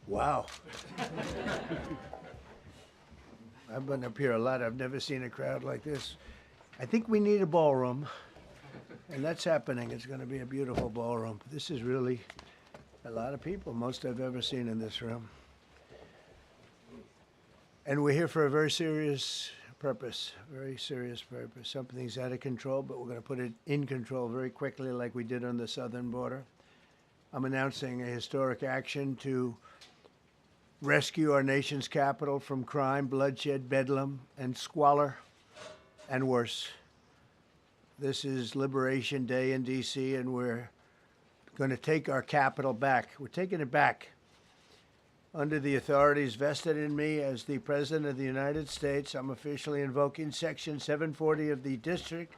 Wow. I've been up here a lot. I've never seen a crowd like this. I think we need a ballroom, and that's happening. It's going to be a beautiful ballroom. This is really a lot of people, most I've ever seen in this room. And we're here for a very serious purpose, very serious purpose. Something's out of control, but we're going to put it in control very quickly like we did on the southern border. I'm announcing a historic action to rescue our nation's capital from crime, bloodshed, bedlam, and squalor, and worse. This is Liberation Day in D.C., and we're going to take our capital back. We're taking it back. Under the authorities vested in me as the President of the United States, I'm officially invoking Section 740 of the District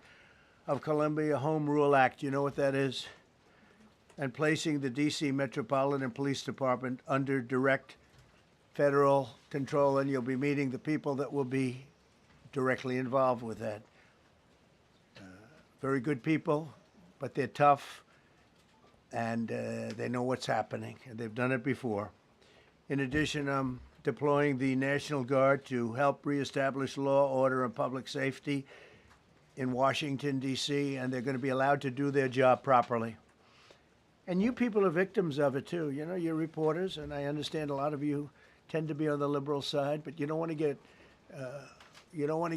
of Columbia Home Rule Act. You know what that is? And placing the D.C. Metropolitan Police Department under direct federal control, and you'll be meeting the people that will be directly involved with that. Very good people, but they're tough, and they know what's happening, and they've done it before. In addition, I'm deploying the National Guard to help reestablish law, order, and public safety in Washington, D.C., and they're going to be allowed to do their job properly. And you people are victims of it, too. You know, you're reporters, and I understand a lot of you tend to be on the liberal side, but you don't want to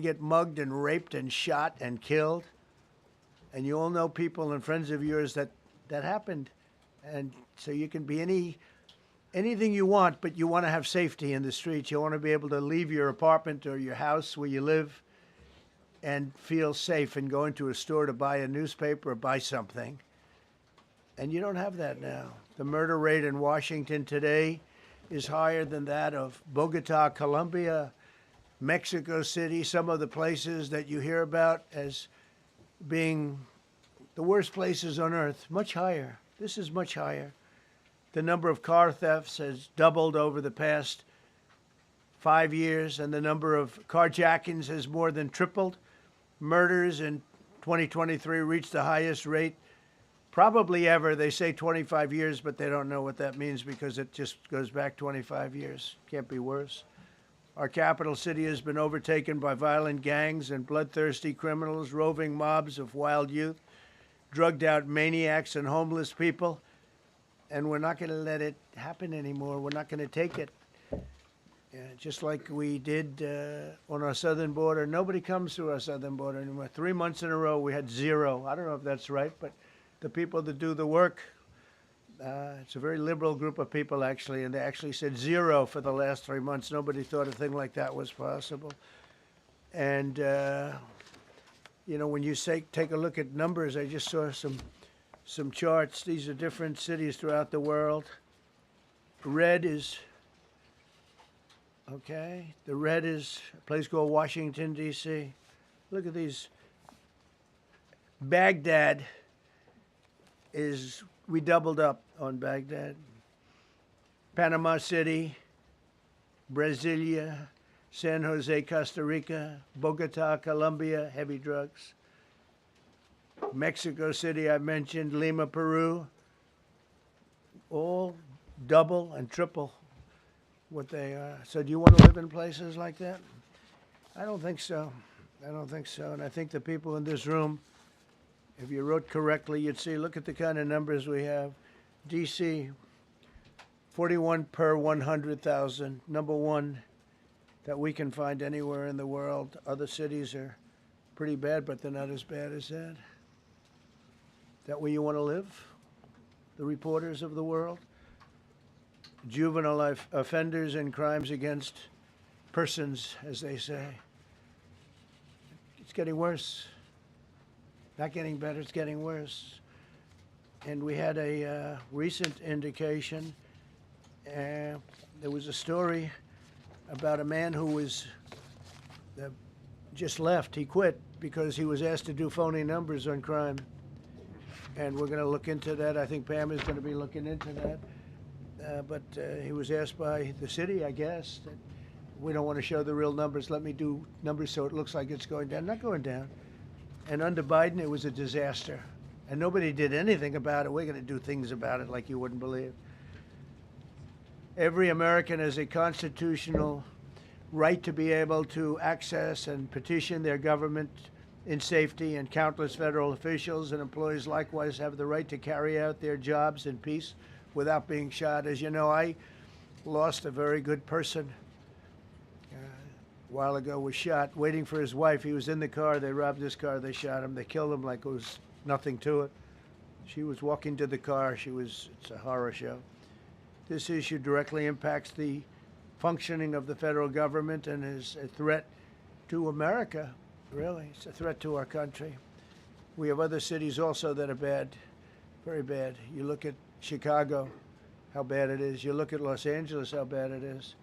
get mugged and raped and shot and killed. And you all know people and friends of yours that happened. And so you can be anything you want, but you want to have safety in the streets. You want to be able to leave your apartment or your house where you live and feel safe and go into a store to buy a newspaper or buy something. And you don't have that now. The murder rate in Washington today is higher than that of Bogota, Colombia, Mexico City, some of the places that you hear about as being the worst places on earth, much higher. This is much higher. The number of car thefts has doubled over the past 5 years, and the number of carjackings has more than tripled. Murders in 2023 reached the highest rate probably ever. They say 25 years, but they don't know what that means because it just goes back 25 years. Can't be worse. Our capital city has been overtaken by violent gangs and bloodthirsty criminals, roving mobs of wild youth, drugged out maniacs and homeless people. And we're not going to let it happen anymore. We're not going to take it. Just like we did on our southern border. Nobody comes through our southern border anymore. 3 months in a row, we had zero. I don't know if that's right, but the people that do the work, it's a very liberal group of people, actually, and they actually said zero for the last 3 months. Nobody thought a thing like that was possible. And, you know, when you take a look at numbers, I just saw some charts. These are different cities throughout the world. Red is, okay, the red is a place called Washington, D.C. Look at these. Baghdad we doubled up on Baghdad. Panama City, Brasilia, San Jose, Costa Rica, Bogota, Colombia, heavy drugs. Mexico City, I mentioned, Lima, Peru, all double and triple what they are. So do you want to live in places like that? I don't think so. I don't think so. And I think the people in this room, if you wrote correctly, you'd see, look at the kind of numbers we have. D.C., 41 per 100,000, number one that we can find anywhere in the world. Other cities are pretty bad, but they're not as bad as that. That where you want to live? The reporters of the world? Juvenile offenders and crimes against persons, as they say. It's getting worse. Not getting better, it's getting worse. And we had a recent indication. There was a story about a man who was just left. He quit because he was asked to do phony numbers on crime. And we're going to look into that. I think Pam is going to be looking into that. But he was asked by the city, I guess, that we don't want to show the real numbers. Let me do numbers so it looks like it's going down. Not going down. And under Biden, it was a disaster. And nobody did anything about it. We're going to do things about it like you wouldn't believe. Every American has a constitutional right to be able to access and petition their government in safety, and countless federal officials and employees likewise have the right to carry out their jobs in peace without being shot. As you know, I lost a very good person a while ago, was shot waiting for his wife. He was in the car. They robbed his car. They shot him. They killed him like it was nothing to it. She was walking to the car. It's a horror show. This issue directly impacts the functioning of the federal government and is a threat to America, really. It's a threat to our country. We have other cities also that are bad, very bad. You look at Chicago, how bad it is. You look at Los Angeles, how bad it is.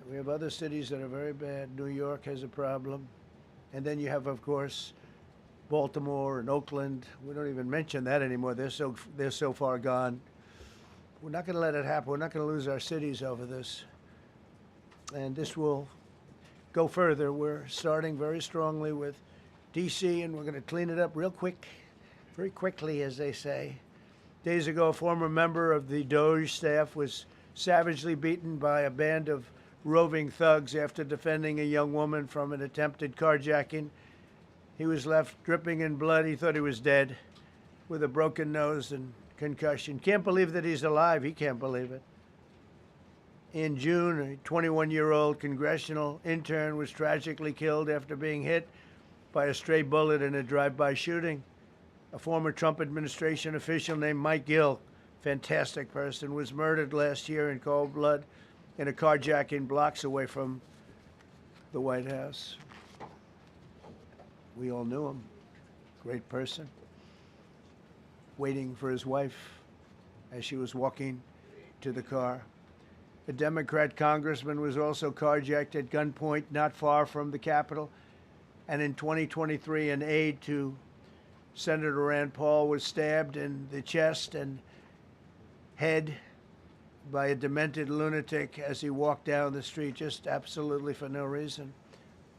We have other cities that are very bad. New York has a problem. And then you have, of course, Baltimore and Oakland. We don't even mention that anymore. They're so far gone. We're not going to let it happen. We're not going to lose our cities over this. And this will go further. We're starting very strongly with D.C., and we're going to clean it up real quick, very quickly, as they say. Days ago, a former member of the DOJ staff was savagely beaten by a band of roving thugs after defending a young woman from an attempted carjacking. He was left dripping in blood. He thought he was dead, with a broken nose and concussion. Can't believe that he's alive. He can't believe it. In June, a 21-year-old congressional intern was tragically killed after being hit by a stray bullet in a drive-by shooting. A former Trump administration official named Mike Gill, fantastic person, was murdered last year in cold blood in a carjacking blocks away from the White House. We all knew him. Great person. Waiting for his wife as she was walking to the car. A Democrat congressman was also carjacked at gunpoint not far from the Capitol. And in 2023, an aide to Senator Rand Paul was stabbed in the chest and head by a demented lunatic as he walked down the street, just absolutely for no reason.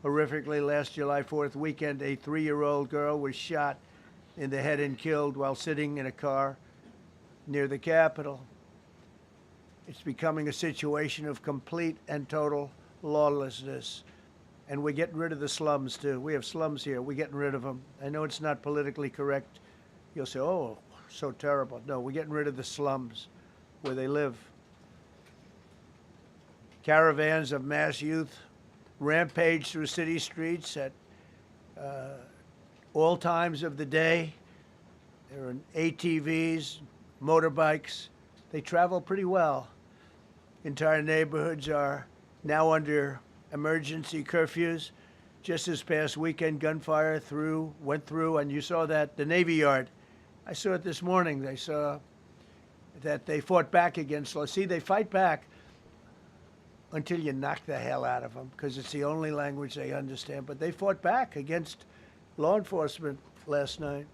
Horrifically, last July 4th weekend, a 3-year-old girl was shot in the head and killed while sitting in a car near the Capitol. It's becoming a situation of complete and total lawlessness. And we're getting rid of the slums, too. We have slums here. We're getting rid of them. I know it's not politically correct. You'll say, oh, so terrible. No, we're getting rid of the slums where they live. Caravans of mass youth rampage through city streets at all times of the day. There are ATVs, motorbikes. They travel pretty well. Entire neighborhoods are now under emergency curfews. Just this past weekend, gunfire went through, and you saw that, the Navy Yard. I saw it this morning. They saw that they fought back against law. See, they fight back until you knock the hell out of them, because it's the only language they understand. But they fought back against law enforcement last night.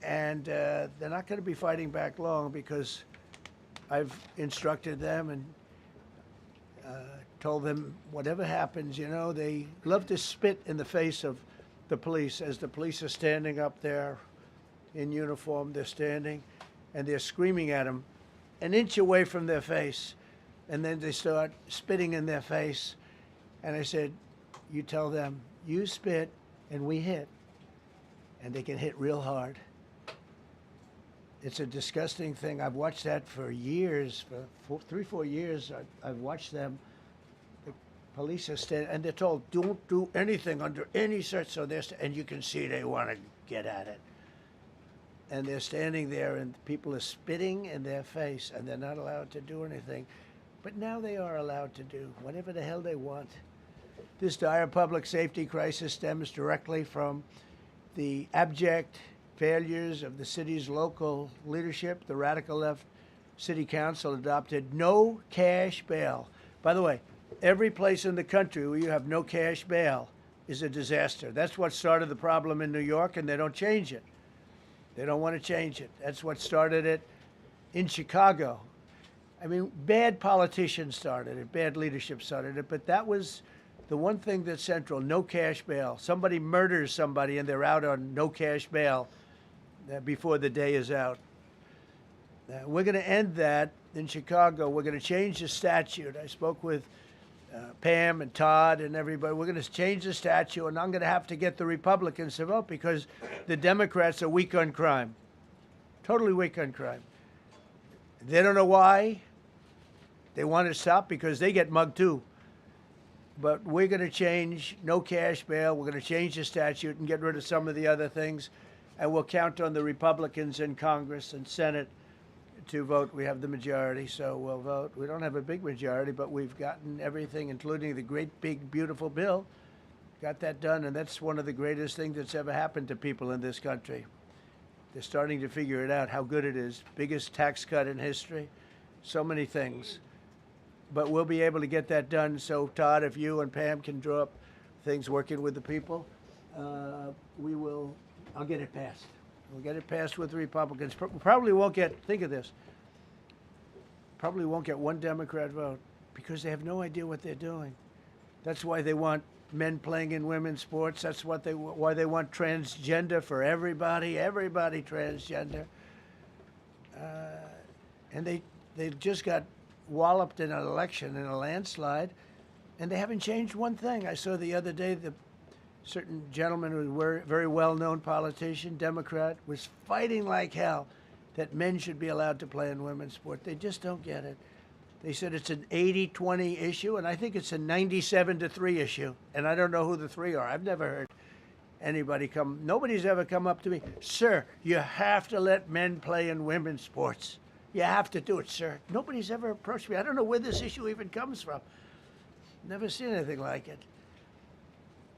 And they're not going to be fighting back long, because I've instructed them and told them whatever happens, they love to spit in the face of the police as the police are standing up there in uniform. They're standing and they're screaming at them an inch away from their face. And then they start spitting in their face. And I said, you tell them, you spit and we hit. And they can hit real hard. It's a disgusting thing. I've watched that for years, for 3-4 years. I've watched them. The police are standing, and they're told, don't do anything under any search. So and you can see they want to get at it. And they're standing there, and people are spitting in their face, and they're not allowed to do anything. But now they are allowed to do whatever the hell they want. This dire public safety crisis stems directly from the abject failures of the city's local leadership. The radical left city council adopted no cash bail. By the way, every place in the country where you have no cash bail is a disaster. That's what started the problem in New York, and they don't change it. They don't want to change it. That's what started it in Chicago. I mean, bad politicians started it, bad leadership started it, but that was the one thing that's central, no cash bail. Somebody murders somebody and they're out on no cash bail before the day is out. We're going to end that in Chicago, we're going to change the statute. I spoke with Pam and Todd and everybody. We're going to change the statute, and I'm going to have to get the Republicans to vote because the Democrats are weak on crime, totally weak on crime. They don't know why. They want to stop because they get mugged too. But we're going to change no cash bail. We're going to change the statute and get rid of some of the other things. And we'll count on the Republicans in Congress and Senate to vote. We have the majority, so we'll vote. We don't have a big majority, but we've gotten everything, including the great, big, beautiful bill. Got that done, and that's one of the greatest things that's ever happened to people in this country. They're starting to figure it out, how good it is. Biggest tax cut in history. So many things. But we'll be able to get that done. So, Todd, if you and Pam can draw up things working with the people, we will. I'll get it passed. We'll get it passed with the Republicans. Probably won't get, think of this, probably won't get one Democrat vote because they have no idea what they're doing. That's why they want men playing in women's sports. That's why they want transgender for everybody transgender. And they just got walloped in an election, in a landslide, and they haven't changed one thing. I saw the other day the certain gentleman who was a very well-known politician, Democrat, was fighting like hell that men should be allowed to play in women's sport. They just don't get it. They said it's an 80-20 issue, and I think it's a 97-3 issue, and I don't know who the three are. I've never heard anybody nobody's ever come up to me, sir, you have to let men play in women's sports. You have to do it, sir. Nobody's ever approached me. I don't know where this issue even comes from. Never seen anything like it.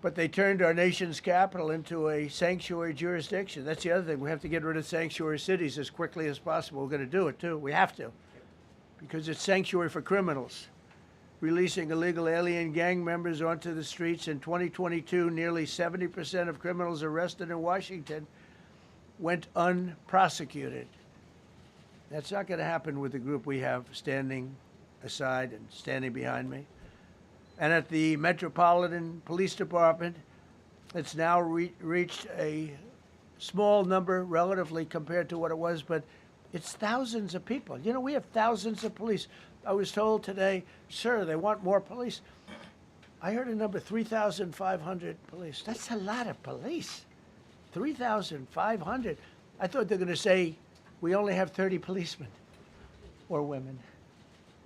But they turned our nation's capital into a sanctuary jurisdiction. That's the other thing. We have to get rid of sanctuary cities as quickly as possible. We're going to do it, too. We have to. Because it's sanctuary for criminals. Releasing illegal alien gang members onto the streets. In 2022, nearly 70% of criminals arrested in Washington went unprosecuted. That's not going to happen with the group we have standing aside and standing behind me. And at the Metropolitan Police Department, it's now reached a small number relatively compared to what it was, but it's thousands of people. You know, we have thousands of police. I was told today, sir, they want more police. I heard a number, 3,500 police. That's a lot of police. 3,500. I thought they were going to say, we only have 30 policemen or women.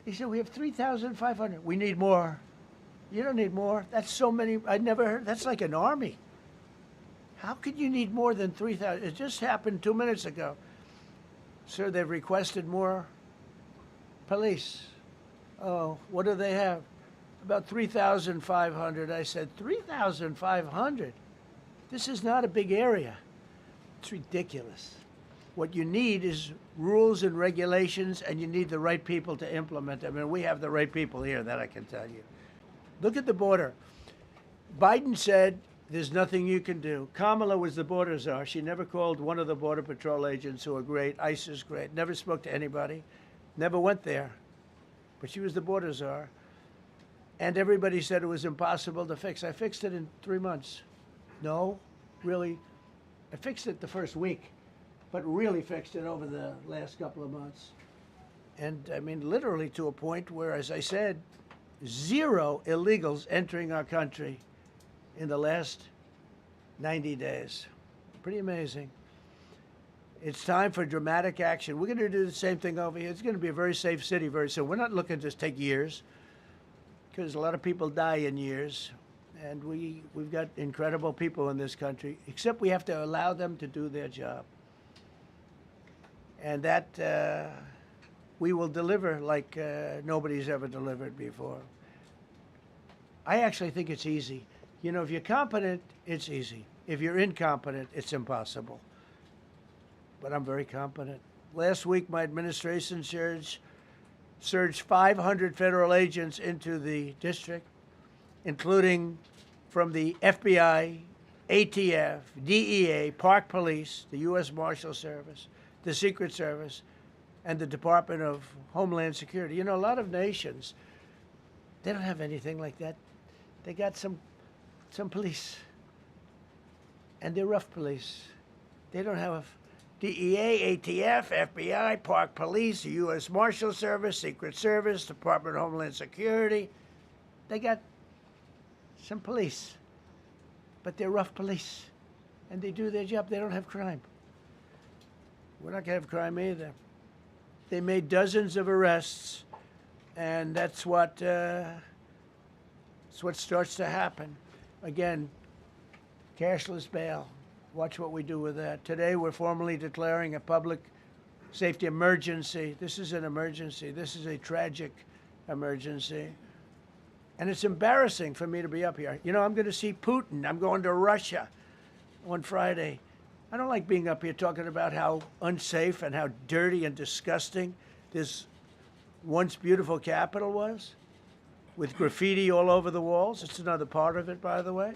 He said, we have 3,500. We need more. You don't need more. That's so many. I never heard. That's like an army. How could you need more than 3,000? It just happened 2 minutes ago. Sir, they've requested more police. Oh, what do they have? About 3,500. I said, 3,500? This is not a big area. It's ridiculous. What you need is rules and regulations, and you need the right people to implement them. And we have the right people here, that I can tell you. Look at the border. Biden said there's nothing you can do. Kamala was the border czar. She never called one of the Border Patrol agents who are great. ICE is great. Never spoke to anybody. Never went there. But she was the border czar. And everybody said it was impossible to fix. I fixed it in 3 months. No, really. I fixed it the first week, but really fixed it over the last couple of months. And I mean, literally to a point where, as I said, 0 illegals entering our country in the last 90 days. Pretty amazing. It's time for dramatic action. We're going to do the same thing over here. It's going to be a very safe city very soon. We're not looking to take years, because a lot of people die in years. And we've got incredible people in this country, except we have to allow them to do their job. And that we will deliver like nobody's ever delivered before. I actually think it's easy. You know, if you're competent, it's easy. If you're incompetent, it's impossible. But I'm very competent. Last week, my administration surged 500 federal agents into the district, including from the FBI, ATF, DEA, Park Police, the U.S. Marshal Service, the Secret Service, and the Department of Homeland Security. You know, a lot of nations, they don't have anything like that. They got some police, and they're rough police. They don't have DEA, ATF, FBI, Park Police, U.S. Marshal Service, Secret Service, Department of Homeland Security. They got some police, but they're rough police, and they do their job. They don't have crime. We're not going to have crime either. They made dozens of arrests, and that's what starts to happen. Again, cashless bail. Watch what we do with that. Today, we're formally declaring a public safety emergency. This is an emergency. This is a tragic emergency. And it's embarrassing for me to be up here. You know, I'm going to see Putin. I'm going to Russia on Friday. I don't like being up here talking about how unsafe and how dirty and disgusting this once beautiful capital was, with graffiti all over the walls. It's another part of it, by the way,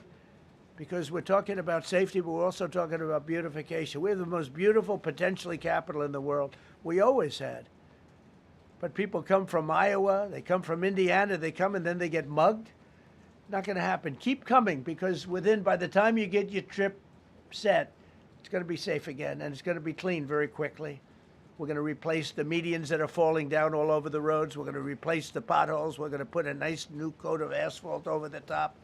because we're talking about safety, but we're also talking about beautification. We have the most beautiful, potentially, capital in the world. We always had. But people come from Iowa, they come from Indiana, they come and then they get mugged. Not going to happen. Keep coming, because by the time you get your trip set, it's going to be safe again, and it's going to be clean very quickly. We're going to replace the medians that are falling down all over the roads. We're going to replace the potholes. We're going to put a nice new coat of asphalt over the top.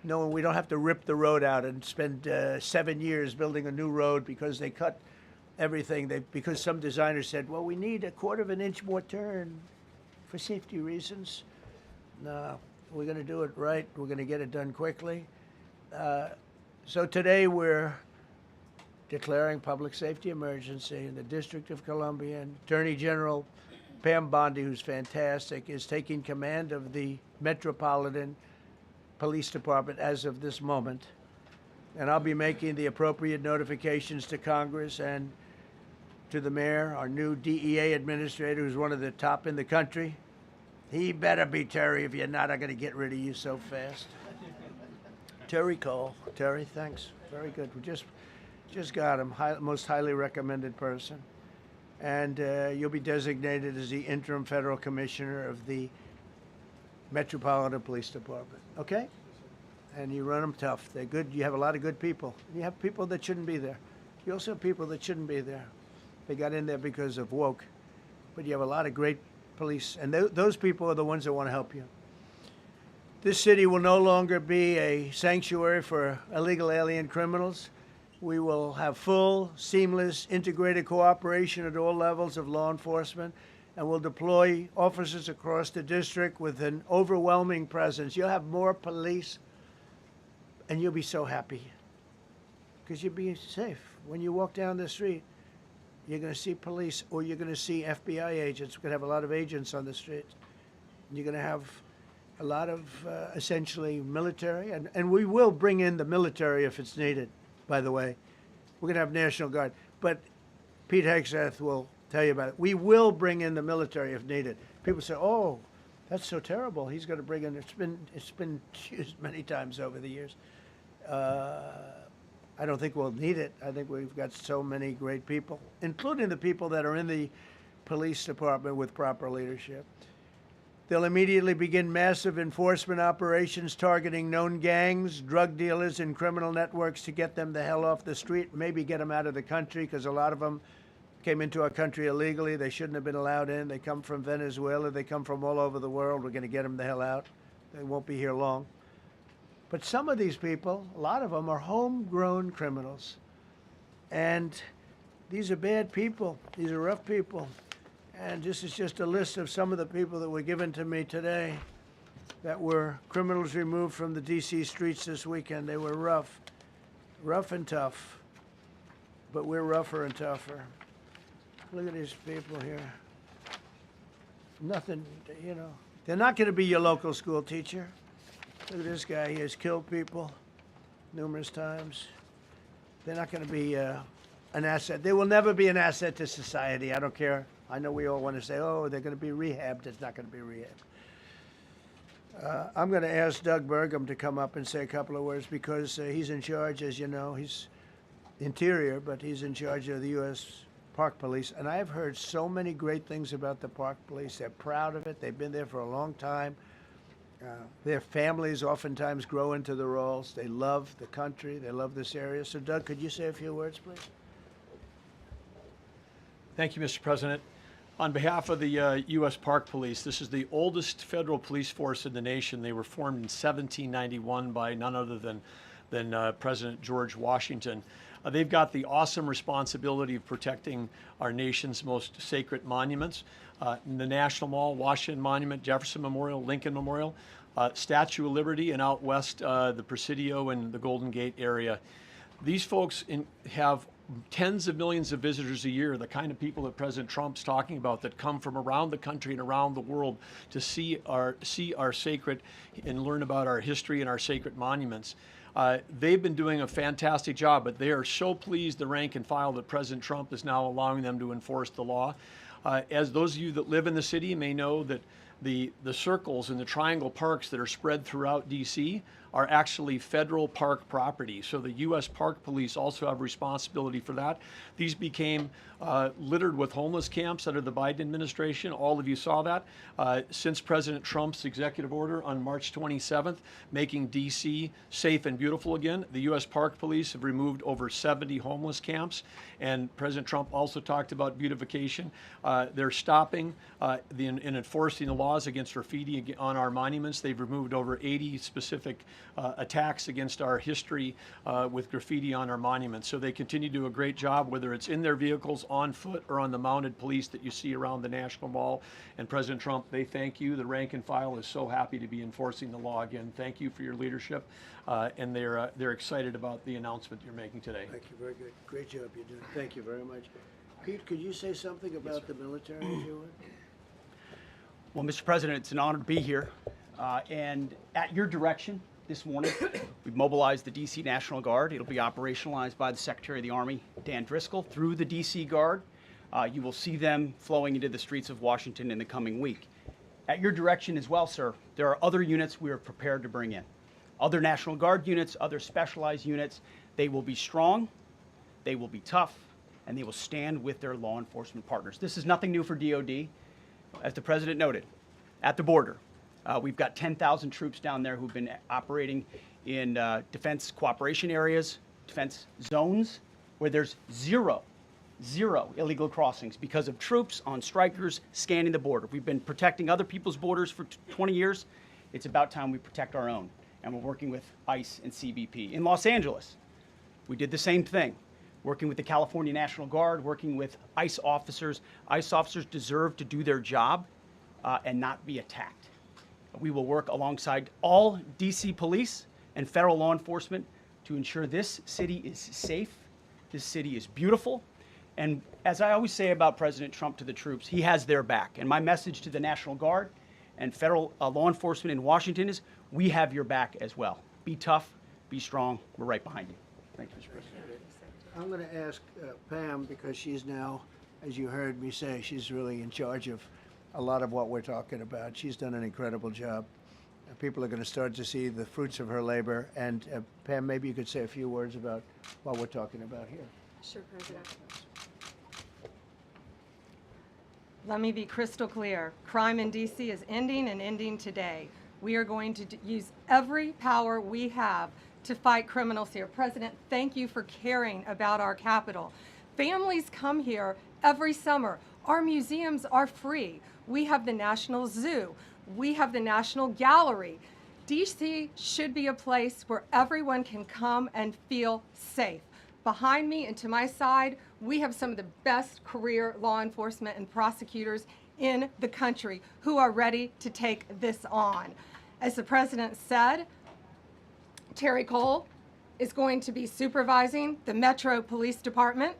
No, we don't have to rip the road out and spend 7 years building a new road because they cut everything. Because some designers said, well, we need a quarter of an inch more turn for safety reasons. No, we're going to do it right. We're going to get it done quickly. So today we're declaring public safety emergency in the District of Columbia, and Attorney General Pam Bondi, who's fantastic, is taking command of the Metropolitan Police Department as of this moment. And I'll be making the appropriate notifications to Congress and to the mayor, our new DEA administrator, who's one of the top in the country. He better be Terry. If you're not, I'm going to get rid of you so fast. Terry Cole. Terry, thanks. Very good. We just got him. Most highly recommended person. And you'll be designated as the interim federal commissioner of the Metropolitan Police Department. Okay? And you run them tough. They're good. You have a lot of good people. You have people that shouldn't be there. You also have people that shouldn't be there. They got in there because of woke. But you have a lot of great police. And those people are the ones that want to help you. This city will no longer be a sanctuary for illegal alien criminals. We will have full, seamless, integrated cooperation at all levels of law enforcement, and we'll deploy officers across the district with an overwhelming presence. You'll have more police, and you'll be so happy because you'll be safe. When you walk down the street, you're going to see police, or you're going to see FBI agents. We're going to have a lot of agents on the streets. You're going to have a lot of essentially military, and we will bring in the military if it's needed. By the way, we're going to have National Guard, but Pete Hegseth will tell you about it. We will bring in the military if needed. People say, "Oh, that's so terrible. He's going to bring in." It's been used many times over the years. I don't think we'll need it. I think we've got so many great people, including the people that are in the police department with proper leadership. They'll immediately begin massive enforcement operations targeting known gangs, drug dealers, and criminal networks to get them the hell off the street, maybe get them out of the country, because a lot of them came into our country illegally. They shouldn't have been allowed in. They come from Venezuela. They come from all over the world. We're going to get them the hell out. They won't be here long. But some of these people, a lot of them, are homegrown criminals. And these are bad people. These are rough people. And this is just a list of some of the people that were given to me today that were criminals removed from the D.C. streets this weekend. They were rough and tough. But we're rougher and tougher. Look at these people here. Nothing, you know. They're not going to be your local school teacher. Look at this guy. He has killed people numerous times. They're not going to be an asset. They will never be an asset to society. I don't care. I know we all want to say, oh, they're going to be rehabbed. It's not going to be rehabbed. I'm going to ask Doug Burgum to come up and say a couple of words because he's in charge, as you know. He's Interior, but he's in charge of the U.S. Park Police. And I've heard so many great things about the Park Police. They're proud of it. They've been there for a long time. Their families oftentimes grow into the roles. They love the country. They love this area. So, Doug, could you say a few words, please? Thank you, Mr. President. On behalf of the U.S. Park Police, this is the oldest federal police force in the nation. They were formed in 1791 by none other than President George Washington. They've got the awesome responsibility of protecting our nation's most sacred monuments. In the National Mall, Washington Monument, Jefferson Memorial, Lincoln Memorial, Statue of Liberty, and out west, the Presidio and the Golden Gate area. These folks have tens of millions of visitors a year, the kind of people that President Trump's talking about that come from around the country and around the world to see our sacred and learn about our history and our sacred monuments. They've been doing a fantastic job, but they are so pleased, the rank and file, that President Trump is now allowing them to enforce the law. As those of you that live in the city may know, that the circles and the triangle parks that are spread throughout D.C. are actually federal park property. So the U.S. Park Police also have responsibility for that. These became littered with homeless camps under the Biden administration. All of you saw that. Since President Trump's executive order on March 27th, making D.C. safe and beautiful again, the U.S. Park Police have removed over 70 homeless camps. And President Trump also talked about beautification. They're stopping and enforcing the laws against graffiti on our monuments. They've removed over 80 specific attacks against our history with graffiti on our monuments. So they continue to do a great job, whether it's in their vehicles, on foot, or on the mounted police that you see around the National Mall. And President Trump, they thank you. The rank and file is so happy to be enforcing the law again. Thank you for your leadership, and they're excited about the announcement you're making today. Thank you. Very good. Great job you're doing. Thank you very much. Pete, could you say something about the military, if you would? Well, Mr. President, it's an honor to be here. And at your direction this morning, we've mobilized the D.C. National Guard. It'll be operationalized by the Secretary of the Army, Dan Driscoll, through the D.C. Guard. You will see them flowing into the streets of Washington in the coming week. At your direction as well, sir, there are other units we are prepared to bring in. Other National Guard units, other specialized units. They will be strong, they will be tough, and they will stand with their law enforcement partners. This is nothing new for DOD. As the President noted, at the border, we've got 10,000 troops down there who've been operating in defense cooperation areas, defense zones, where there's zero illegal crossings because of troops on strikers scanning the border. We've been protecting other people's borders for 20 years. It's about time we protect our own, and we're working with ICE and CBP. In Los Angeles, we did the same thing, working with the California National Guard, working with ICE officers. ICE officers deserve to do their job and not be attacked. We will work alongside all D.C. police and federal law enforcement to ensure this city is safe, this city is beautiful, and as I always say about President Trump to the troops, he has their back. And my message to the National Guard and federal law enforcement in Washington is, we have your back as well. Be tough, be strong, we're right behind you. Thank you, Mr. President. I'm going to ask Pam, because she's now, as you heard me say, she's really in charge of a lot of what we're talking about. She's done an incredible job. People are going to start to see the fruits of her labor. And Pam, maybe you could say a few words about what we're talking about here. Sure, President. Let me be crystal clear. Crime in D.C. is ending, and ending today. We are going to use every power we have to fight criminals here. President, thank you for caring about our capital. Families come here every summer. Our museums are free. We have the National Zoo. We have the National Gallery. D.C. should be a place where everyone can come and feel safe. Behind me and to my side, we have some of the best career law enforcement and prosecutors in the country who are ready to take this on. As the President said, Terry Cole is going to be supervising the Metro Police Department.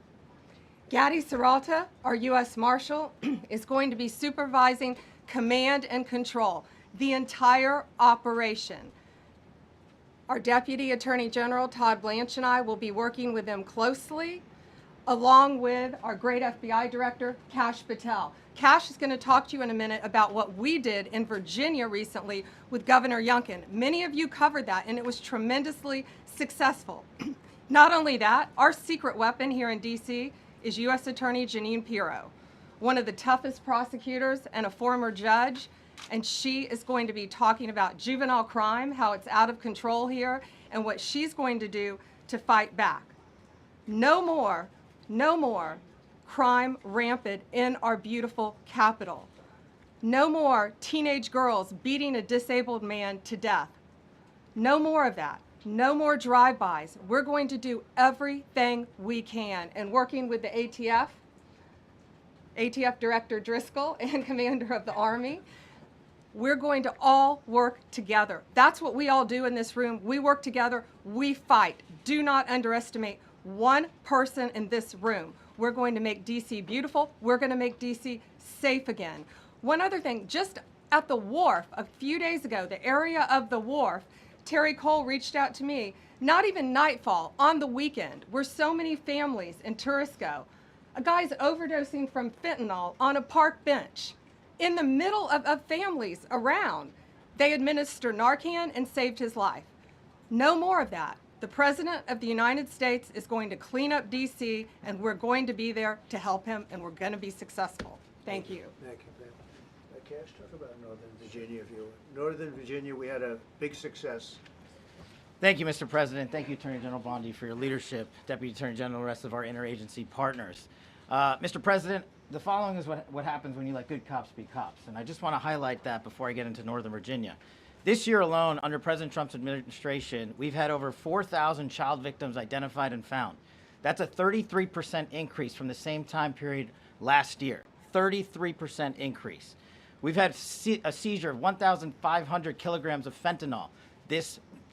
Gadi Serralta, our U.S. Marshal, is going to be supervising command and control, the entire operation. Our Deputy Attorney General, Todd Blanche, and I will be working with them closely, along with our great FBI Director, Kash Patel. Kash is going to talk to you in a minute about what we did in Virginia recently with Governor Youngkin. Many of you covered that, and it was tremendously successful. Not only that, our secret weapon here in D.C. is U.S. Attorney Jeanine Pirro, one of the toughest prosecutors and a former judge, and she is going to be talking about juvenile crime, how it's out of control here, and what she's going to do to fight back. No more crime rampant in our beautiful capital. No more teenage girls beating a disabled man to death. No more of that. No more drive-bys. We're going to do everything we can. And working with the ATF Director Driscoll and Commander of the Army, we're going to all work together. That's what we all do in this room. We work together. We fight. Do not underestimate one person in this room. We're going to make D.C. beautiful. We're going to make D.C. safe again. One other thing, just at the wharf a few days ago, the area of the wharf, Terry Cole reached out to me, not even nightfall, on the weekend, where so many families and tourists go. A guy's overdosing from fentanyl on a park bench. In the middle of families around, they administer Narcan and saved his life. No more of that. The President of the United States is going to clean up D.C., and we're going to be there to help him, and we're going to be successful. Thank you. Thank you, Ben. Cash, talk about Northern Virginia, if you would. Northern Virginia, we had a big success. Thank you, Mr. President. Thank you, Attorney General Bondi, for your leadership, Deputy Attorney General, and the rest of our interagency partners. Mr. President, the following is what happens when you let good cops be cops, and I just want to highlight that before I get into Northern Virginia. This year alone, under President Trump's administration, we've had over 4,000 child victims identified and found. That's a 33% increase from the same time period last year. 33% increase. We've had a seizure of 1,500 kilograms of fentanyl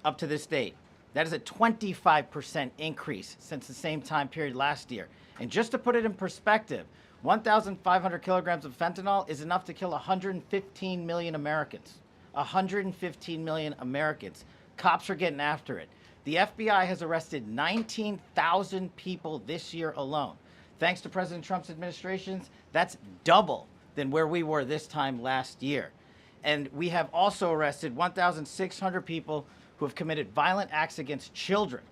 up to this date. That is a 25% increase since the same time period last year. And just to put it in perspective, 1,500 kilograms of fentanyl is enough to kill 115 million Americans. 115 million Americans. Cops are getting after it. The FBI has arrested 19,000 people this year alone. Thanks to President Trump's administrations, that's double than where we were this time last year. And we have also arrested 1,600 people who have committed violent acts against children.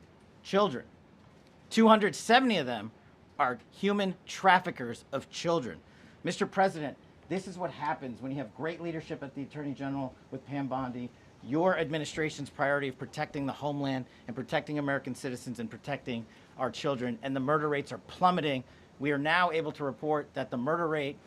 270 of them are human traffickers of children. Mr. President, this is what happens when you have great leadership at the Attorney General with Pam Bondi, your administration's priority of protecting the homeland and protecting American citizens and protecting our children, and the murder rates are plummeting. We are now able to report that the murder rate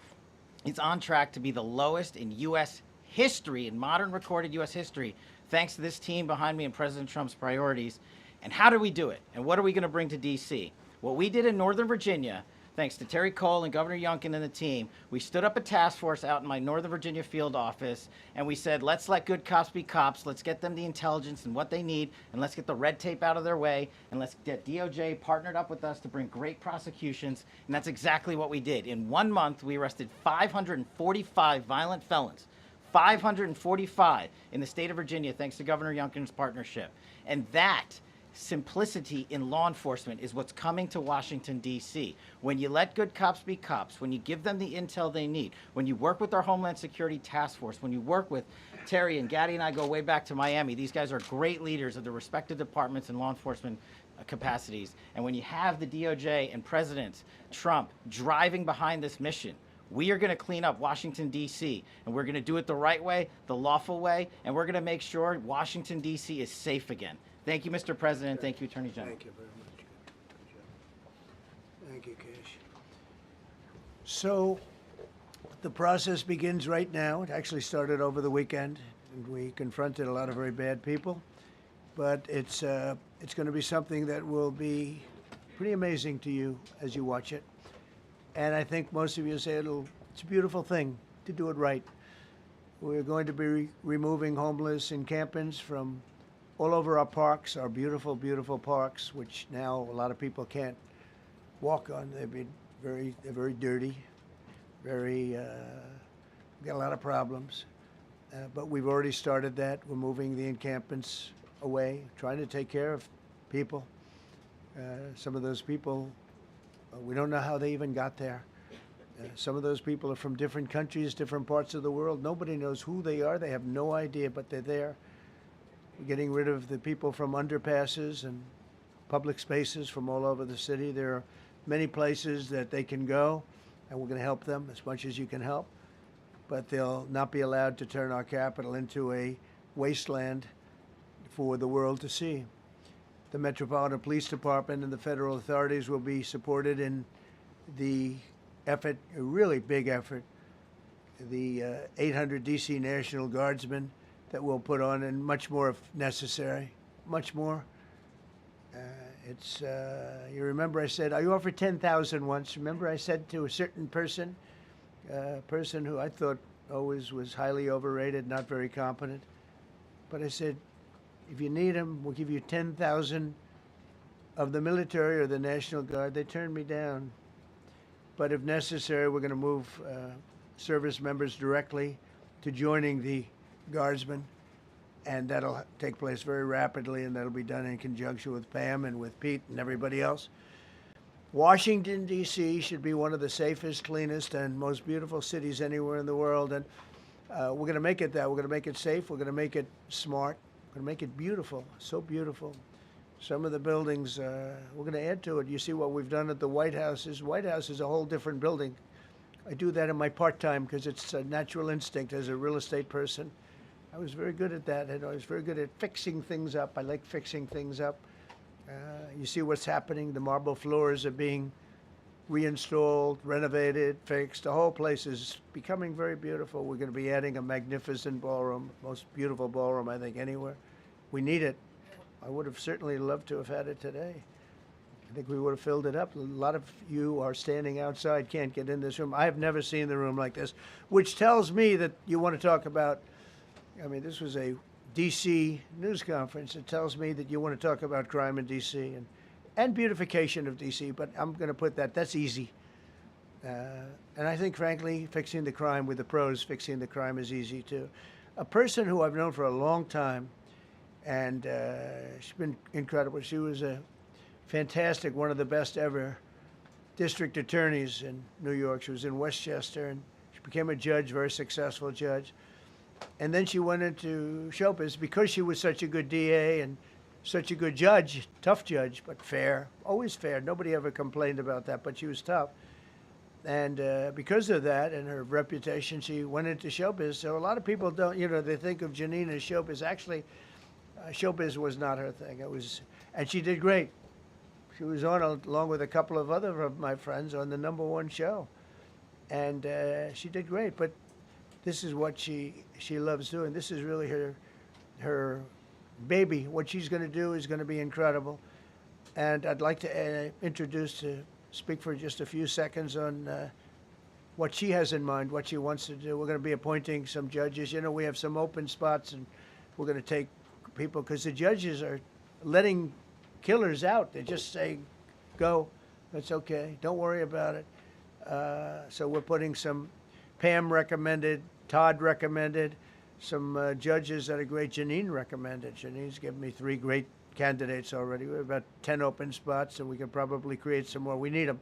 is on track to be the lowest in U.S. history, in modern recorded U.S. history, thanks to this team behind me and President Trump's priorities. And how do we do it? And what are we going to bring to D.C.? What we did in Northern Virginia, thanks to Terry Cole and Governor Youngkin and the team, we stood up a task force out in my Northern Virginia field office, and we said, let's let good cops be cops, let's get them the intelligence and what they need, and let's get the red tape out of their way, and let's get DOJ partnered up with us to bring great prosecutions, and that's exactly what we did. In 1 month, we arrested 545 violent felons. 545 in the state of Virginia, thanks to Governor Youngkin's partnership. And that simplicity in law enforcement is what's coming to Washington, D.C. When you let good cops be cops, when you give them the intel they need, when you work with our Homeland Security Task Force, when you work with Terry and Gaddy and I go way back to Miami, these guys are great leaders of the respective departments and law enforcement capacities. And when you have the DOJ and President Trump driving behind this mission, we are going to clean up Washington, D.C., and we're going to do it the right way, the lawful way, and we're going to make sure Washington, D.C. is safe again. Thank you, Mr. President. Thank you, Attorney General. Thank you very much. Good job. Thank you, Cash. So the process begins right now. It actually started over the weekend, and we confronted a lot of very bad people. But it's going to be something that will be pretty amazing to you as you watch it. And I think most of you say it's a beautiful thing to do it right. We're going to be removing homeless encampments from all over our parks, our beautiful, beautiful parks, which now a lot of people can't walk on. They're very dirty, we got a lot of problems. But we've already started that. We're moving the encampments away, trying to take care of people. Some of those people, we don't know how they even got there. Some of those people are from different countries, different parts of the world. Nobody knows who they are. They have no idea, but they're there. We're getting rid of the people from underpasses and public spaces from all over the city. There are many places that they can go, and we're going to help them as much as you can help. But they'll not be allowed to turn our capital into a wasteland for the world to see. The Metropolitan Police Department and the federal authorities will be supported in the effort, a really big effort, the 800 D.C. National Guardsmen that we'll put on, and much more if necessary, much more. You remember I said, I offered 10,000 once. Remember I said to a certain person, person who I thought always was highly overrated, not very competent. But I said, if you need them, we'll give you 10,000 of the military or the National Guard. They turned me down. But if necessary, we're going to move service members directly to joining the Guardsmen. And that'll take place very rapidly, and that'll be done in conjunction with Pam and with Pete and everybody else. Washington, D.C. should be one of the safest, cleanest, and most beautiful cities anywhere in the world. And we're going to make it that. We're going to make it safe. We're going to make it smart. We're going to make it beautiful, so beautiful. Some of the buildings, we're going to add to it. You see what we've done at the White House. White House is a whole different building. I do that in my part-time because it's a natural instinct as a real estate person. I was very good at that, and I was very good at fixing things up. I like fixing things up. You see what's happening. The marble floors are being reinstalled, renovated, fixed. The whole place is becoming very beautiful. We're going to be adding a magnificent ballroom, most beautiful ballroom, I think, anywhere. We need it. I would have certainly loved to have had it today. I think we would have filled it up. A lot of you are standing outside, can't get in this room. I have never seen the room like this, which tells me that you want to talk about, I mean, this was a D.C. news conference. It tells me that you want to talk about crime in D.C. and beautification of D.C., but I'm going to put that's easy. And I think, frankly, fixing the crime with the pros, fixing the crime is easy, too. A person who I've known for a long time, and she's been incredible. She was a fantastic, one of the best ever district attorneys in New York. She was in Westchester, and she became a judge, very successful judge. And then she went into show business because she was such a good DA and such a good judge, tough judge, but fair, always fair. Nobody ever complained about that, but she was tough. And because of that and her reputation, she went into showbiz. So a lot of people don't, they think of Janine as showbiz. Actually, showbiz was not her thing. And she did great. She was on, along with a couple of other of my friends, on the #1 show. And she did great. But this is what she loves doing. This is really her baby. What she's going to do is going to be incredible. And I'd like to speak for just a few seconds on what she has in mind, what she wants to do. We're going to be appointing some judges. We have some open spots, and we're going to take people, because the judges are letting killers out. They just say, go, that's okay, don't worry about it. So we're putting some, Pam recommended, Todd recommended, some judges that are great. Janine recommended. Janine's given me 3 great candidates already. We have about 10 open spots, and we could probably create some more. We need them.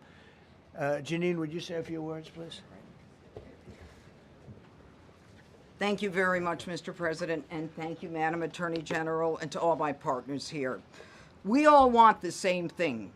Janine, would you say a few words, please? Thank you very much, Mr. President, and thank you, Madam Attorney General, and to all my partners here. We all want the same thing.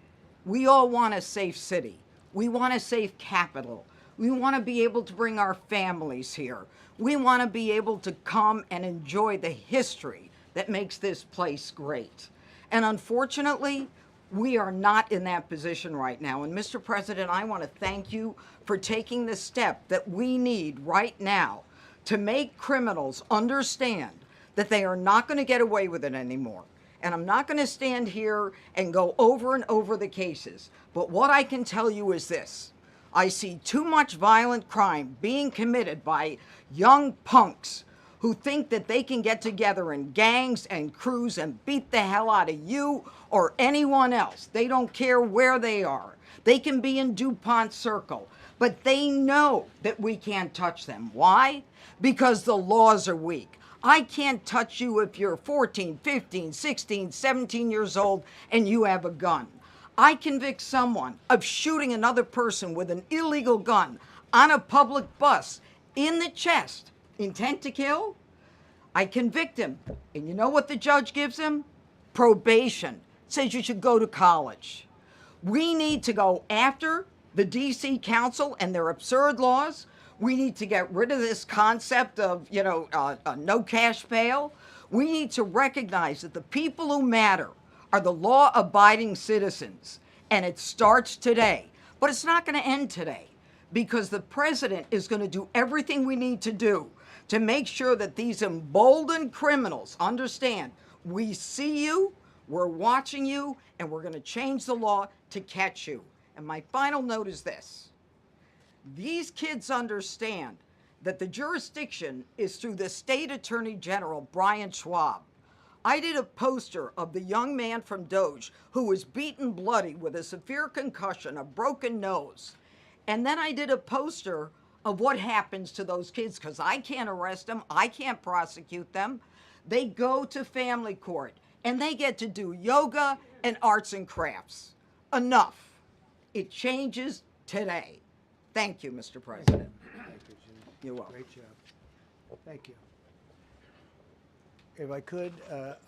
We all want a safe city. We want a safe capital. We want to be able to bring our families here. We want to be able to come and enjoy the history that makes this place great. And unfortunately, we are not in that position right now. And Mr. President, I want to thank you for taking the step that we need right now to make criminals understand that they are not going to get away with it anymore. And I'm not going to stand here and go over and over the cases. But what I can tell you is this. I see too much violent crime being committed by young punks who think that they can get together in gangs and crews and beat the hell out of you or anyone else. They don't care where they are. They can be in DuPont Circle, but they know that we can't touch them. Why? Because the laws are weak. I can't touch you if you're 14, 15, 16, 17 years old and you have a gun. I convict someone of shooting another person with an illegal gun on a public bus in the chest, intent to kill. I convict him. And you know what the judge gives him? Probation. Says you should go to college. We need to go after the D.C. Council and their absurd laws. We need to get rid of this concept of, no cash bail. We need to recognize that the people who matter are the law-abiding citizens, and it starts today. But it's not going to end today, because the president is going to do everything we need to do to make sure that these emboldened criminals understand we see you, we're watching you, and we're going to change the law to catch you. And my final note is this. These kids understand that the jurisdiction is through the state attorney general, Brian Schwab. I did a poster of the young man from Doge who was beaten bloody with a severe concussion, a broken nose. And then I did a poster of what happens to those kids, because I can't arrest them, I can't prosecute them. They go to family court and they get to do yoga and arts and crafts. Enough. It changes today. Thank you, Mr. President. Thank you, Jim. You're welcome. Great job. Thank you. If I could,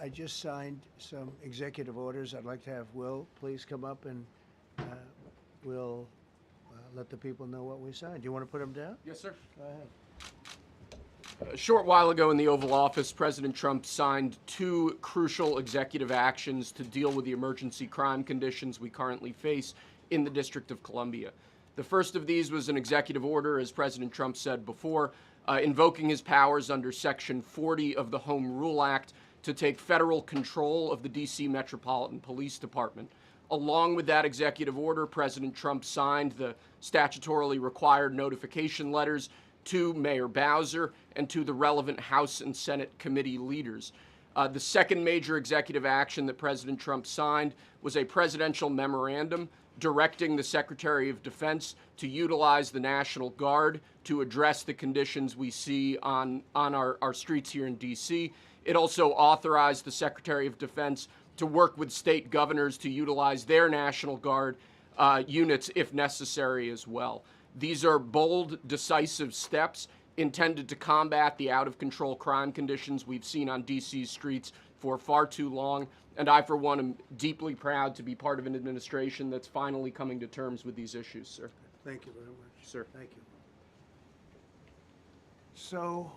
I just signed some executive orders. I'd like to have Will please come up, and we'll let the people know what we signed. Do you want to put them down? Yes, sir. Go ahead. A short while ago in the Oval Office, President Trump signed 2 crucial executive actions to deal with the emergency crime conditions we currently face in the District of Columbia. The first of these was an executive order, as President Trump said before, invoking his powers under Section 40 of the Home Rule Act to take federal control of the D.C. Metropolitan Police Department. Along with that executive order, President Trump signed the statutorily required notification letters to Mayor Bowser and to the relevant House and Senate committee leaders. The second major executive action that President Trump signed was a presidential memorandum directing the Secretary of Defense to utilize the National Guard to address the conditions we see on our streets here in D.C. It also authorized the Secretary of Defense to work with state governors to utilize their National Guard units if necessary as well. These are bold, decisive steps intended to combat the out-of-control crime conditions we've seen on D.C.'s streets for far too long. And I, for one, am deeply proud to be part of an administration that's finally coming to terms with these issues, sir. Thank you very much. Sir. Thank you. So,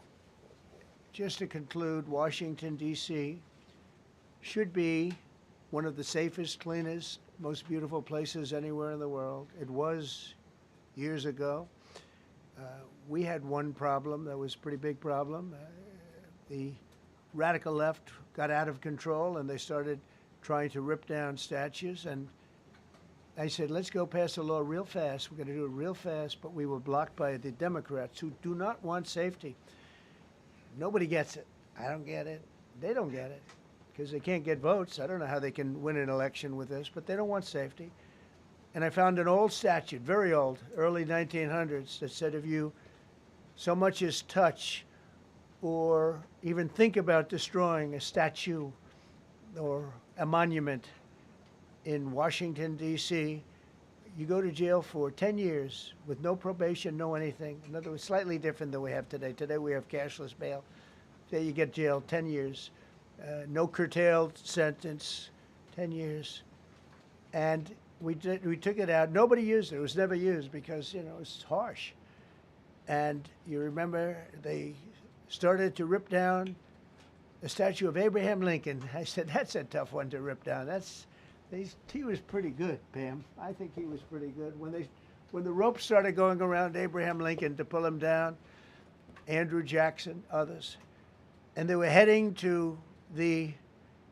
just to conclude, Washington, D.C. should be one of the safest, cleanest, most beautiful places anywhere in the world. It was years ago. We had one problem that was a pretty big problem. The radical left got out of control and they started trying to rip down statues. And I said, let's go pass a law real fast. We're going to do it real fast, but we were blocked by the Democrats who do not want safety. Nobody gets it. I don't get it. They don't get it because they can't get votes. I don't know how they can win an election with this, but they don't want safety. And I found an old statute, very old, early 1900s, that said if you so much as touch or even think about destroying a statue or a monument in Washington, D.C., you go to jail for 10 years with no probation, no anything. In other words, slightly different than we have today. Today we have cashless bail. Today you get jailed 10 years. No curtailed sentence, 10 years. And we took it out. Nobody used it. It was never used because, you know, it's harsh. And you remember they started to rip down the statue of Abraham Lincoln. I said, that's a tough one to rip down. He was pretty good, Pam. I think he was pretty good. When the ropes started going around Abraham Lincoln to pull him down, Andrew Jackson, others, and they were heading to the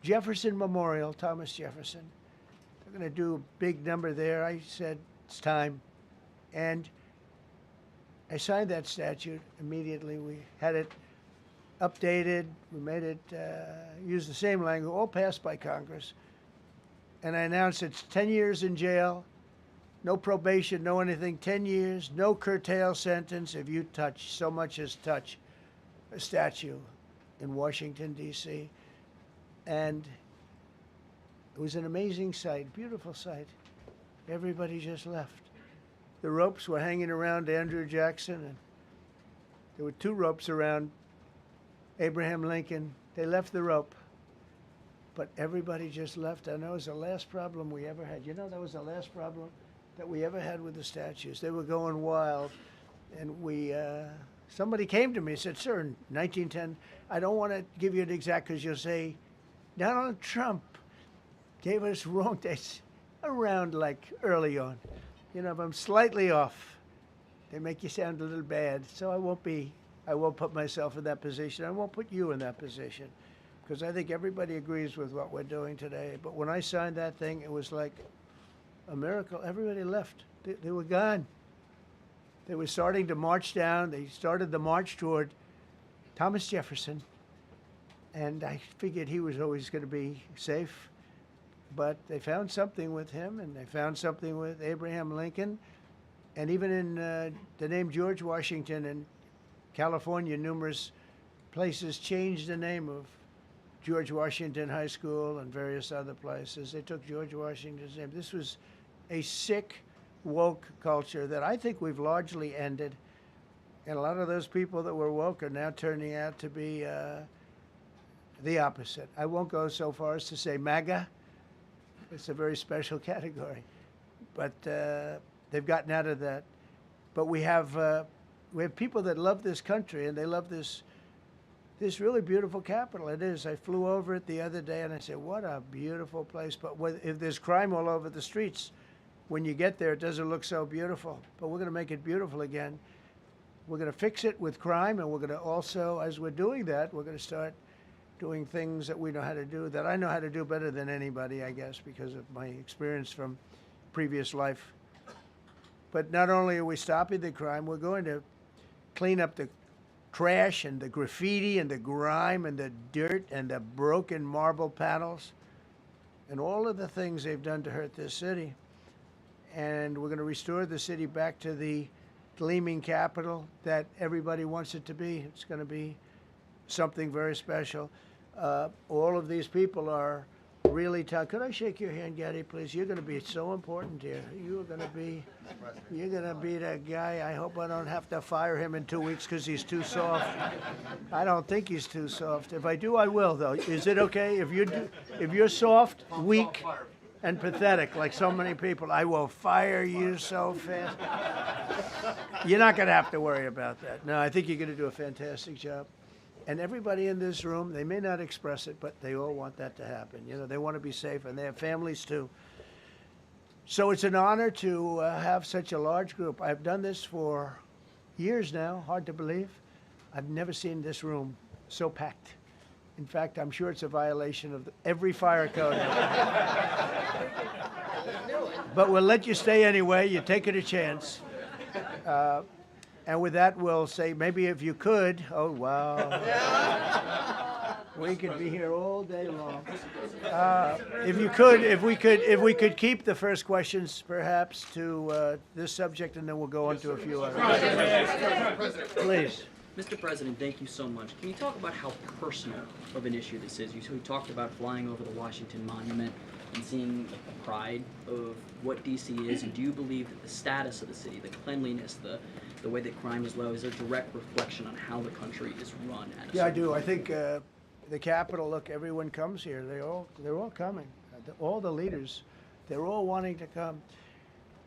Jefferson Memorial, Thomas Jefferson. They're going to do a big number there. I said, it's time. And I signed that statute immediately. We had it updated. We made it use the same language, all passed by Congress. And I announced it's 10 years in jail, no probation, no anything, 10 years, no curtail sentence if you touch, so much as touch a statue in Washington, D.C. And it was an amazing sight, beautiful sight. Everybody just left. The ropes were hanging around Andrew Jackson, and there were 2 ropes around Abraham Lincoln. They left the rope, but everybody just left. And that was the last problem we ever had. You know, that was the last problem that we ever had with the statues. They were going wild, and somebody came to me and said, sir, in 1910, I don't want to give you an exact because you'll say, Donald Trump gave us wrong dates around like early on. You know, if I'm slightly off, they make you sound a little bad. So I won't put myself in that position. I won't put you in that position because I think everybody agrees with what we're doing today. But when I signed that thing, it was like a miracle. Everybody left. They were gone. They were starting to march down. They started the march toward Thomas Jefferson. And I figured he was always going to be safe. But they found something with him, and they found something with Abraham Lincoln. And even in the name George Washington in California, numerous places changed the name of George Washington High School and various other places. They took George Washington's name. This was a sick, woke culture that I think we've largely ended. And a lot of those people that were woke are now turning out to be the opposite. I won't go so far as to say MAGA. It's a very special category. But they've gotten out of that. But we have people that love this country, and they love this really beautiful capital. It is. I flew over it the other day, and I said, what a beautiful place. But if there's crime all over the streets, when you get there, it doesn't look so beautiful. But we're going to make it beautiful again. We're going to fix it with crime, and we're going to also, as we're doing that, we're going to start doing things that we know how to do, that I know how to do better than anybody, I guess, because of my experience from previous life. But not only are we stopping the crime, we're going to clean up the trash and the graffiti and the grime and the dirt and the broken marble panels and all of the things they've done to hurt this city. And we're going to restore the city back to the gleaming capital that everybody wants it to be. It's going to be something very special. All of these people are really tough. Could I shake your hand, Gaddy, please? You're going to be so important here. You're going to be that guy. I hope I don't have to fire him in 2 weeks because he's too soft. I don't think he's too soft. If I do, I will, though. Is it okay if you're soft, weak, and pathetic like so many people? I will fire you so fast. You're not going to have to worry about that. No, I think you're going to do a fantastic job. And everybody in this room, they may not express it, but they all want that to happen. You know, they want to be safe, and they have families too. So it's an honor to have such a large group. I've done this for years now, hard to believe. I've never seen this room so packed. In fact, I'm sure it's a violation of every fire code. But we'll let you stay anyway. You're taking a chance. And with that, we'll say, maybe if you could, oh, wow. We could be here all day long. If we could keep the first questions, perhaps, to this subject, and then we'll go on to a few others. Please. Mr. President, thank you so much. Can you talk about how personal of an issue this is? You talked about flying over the Washington Monument and seeing the pride of what D.C. is, and do you believe that the status of the city, the cleanliness, the way that crime is low, is a direct reflection on how the country is run? Yeah, I do. I think the Capitol, look, everyone comes here. They're all coming. All the leaders, they're all wanting to come.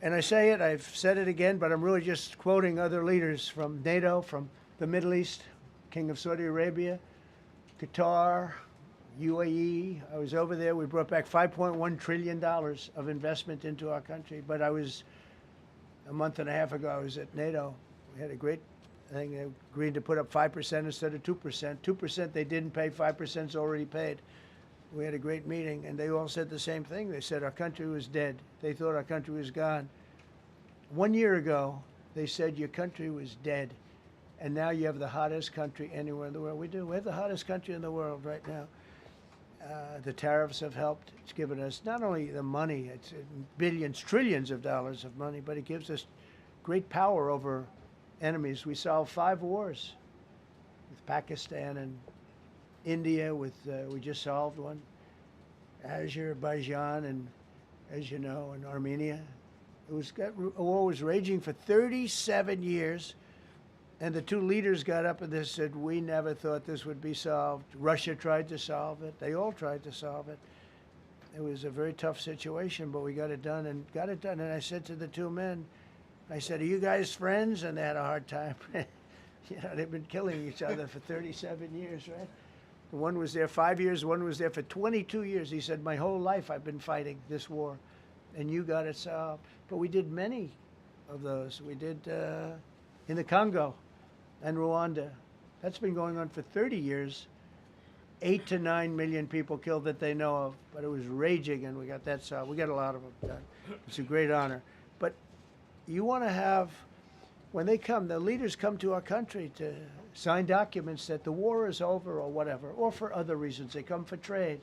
And I say it, I've said it again, but I'm really just quoting other leaders from NATO, from the Middle East, King of Saudi Arabia, Qatar, UAE. I was over there. We brought back $5.1 trillion of investment into our country. But a month and a half ago, I was at NATO. We had a great thing. They agreed to put up 5% instead of 2%. 2% they didn't pay, 5% is already paid. We had a great meeting, and they all said the same thing. They said our country was dead. They thought our country was gone. 1 year ago, they said your country was dead. And now you have the hottest country anywhere in the world. We do. We have the hottest country in the world right now. The tariffs have helped. It's given us not only the money, it's billions, trillions of dollars of money, but it gives us great power over enemies. We solved 5 wars with Pakistan and India. We just solved one. Azerbaijan and, as you know, and Armenia. A war was raging for 37 years. And the 2 leaders got up and they said, we never thought this would be solved. Russia tried to solve it. They all tried to solve it. It was a very tough situation, but we got it done. And I said to the 2 men, I said, are you guys friends? And they had a hard time. You know, they've been killing each other for 37 years, right? One was there 5 years, one was there for 22 years. He said, my whole life I've been fighting this war. and you got it solved. But we did many of those. We did in the Congo and Rwanda. That's been going on for 30 years. 8 to 9 million people killed that they know of, but it was raging, and we got that solved. We got a lot of them done. It's a great honor. But you want to have, when they come, the leaders come to our country to sign documents that the war is over or whatever, or for other reasons. They come for trade.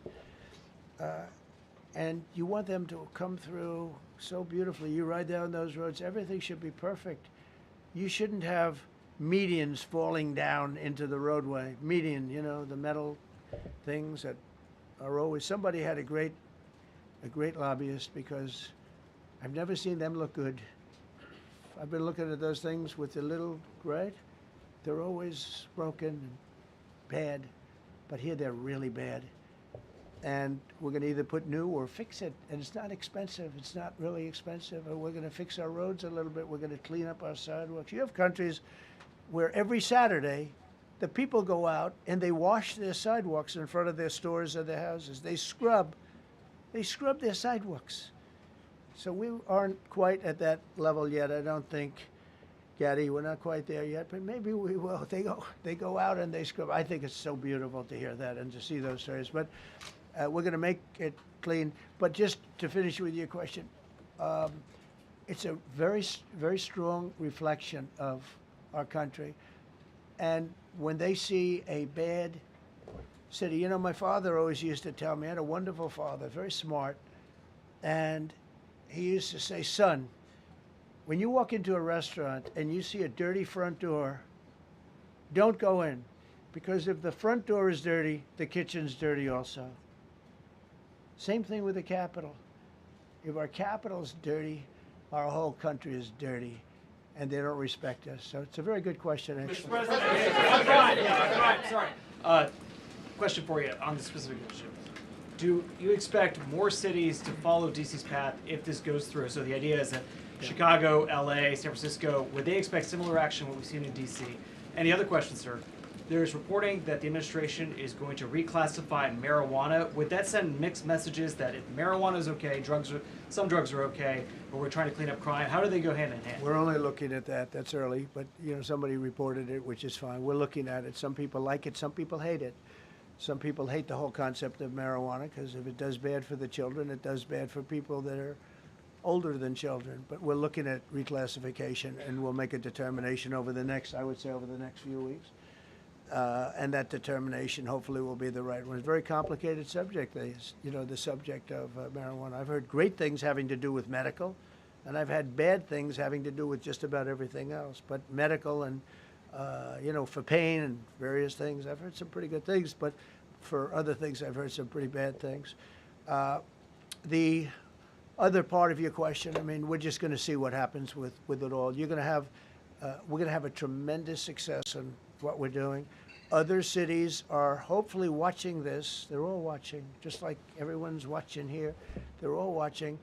And you want them to come through so beautifully. You ride down those roads, everything should be perfect. You shouldn't have medians falling down into the roadway. Median, you know, the metal things that are always, somebody had a great lobbyist, because I've never seen them look good. I've been looking at those things with the little, right? They're always broken and bad, but here they're really bad. And we're going to either put new or fix it, and it's not expensive. It's not really expensive. And we're going to fix our roads a little bit. We're going to clean up our sidewalks. You have countries where every Saturday the people go out and they wash their sidewalks in front of their stores or their houses. They scrub their sidewalks. So we aren't quite at that level yet. I don't think, Gaddy, we're not quite there yet, but maybe we will. They go out and they scrub. I think it's so beautiful to hear that and to see those stories. But we're going to make it clean. But just to finish with your question, it's a very, very strong reflection of our country. And when they see a bad city, you know, my father always used to tell me, I had a wonderful father, very smart, and he used to say, son, when you walk into a restaurant and you see a dirty front door, don't go in, because if the front door is dirty, the kitchen's dirty also. Same thing with the Capitol. If our Capitol's dirty, our whole country is dirty, and they don't respect us. So it's a very good question, actually. Mr. President, sorry. Question for you on this specific issue. Do you expect more cities to follow DC's path if this goes through? So the idea is that Chicago, LA, San Francisco, would they expect similar action to what we've seen in DC? And the other question, sir, there's reporting that the administration is going to reclassify marijuana. Would that send mixed messages that if marijuana is okay, some drugs are okay, but we're trying to clean up crime? How do they go hand in hand? We're only looking at that. That's early, but you know, somebody reported it, which is fine. We're looking at it. Some people like it, some people hate it. Some people hate the whole concept of marijuana, because if it does bad for the children, it does bad for people that are older than children. But we're looking at reclassification, and we'll make a determination over the next, I would say, over the next few weeks. And that determination hopefully will be the right one. It's a very complicated subject, you know, the subject of marijuana. I've heard great things having to do with medical, and I've had bad things having to do with just about everything else. But medical and, you know, for pain and various things, I've heard some pretty good things, but for other things, I've heard some pretty bad things. The other part of your question, I mean, we're just going to see what happens with it all. You're going to have, we're going to have a tremendous success in what we're doing. Other cities are hopefully watching this. They're all watching, just like everyone's watching here. They're all watching,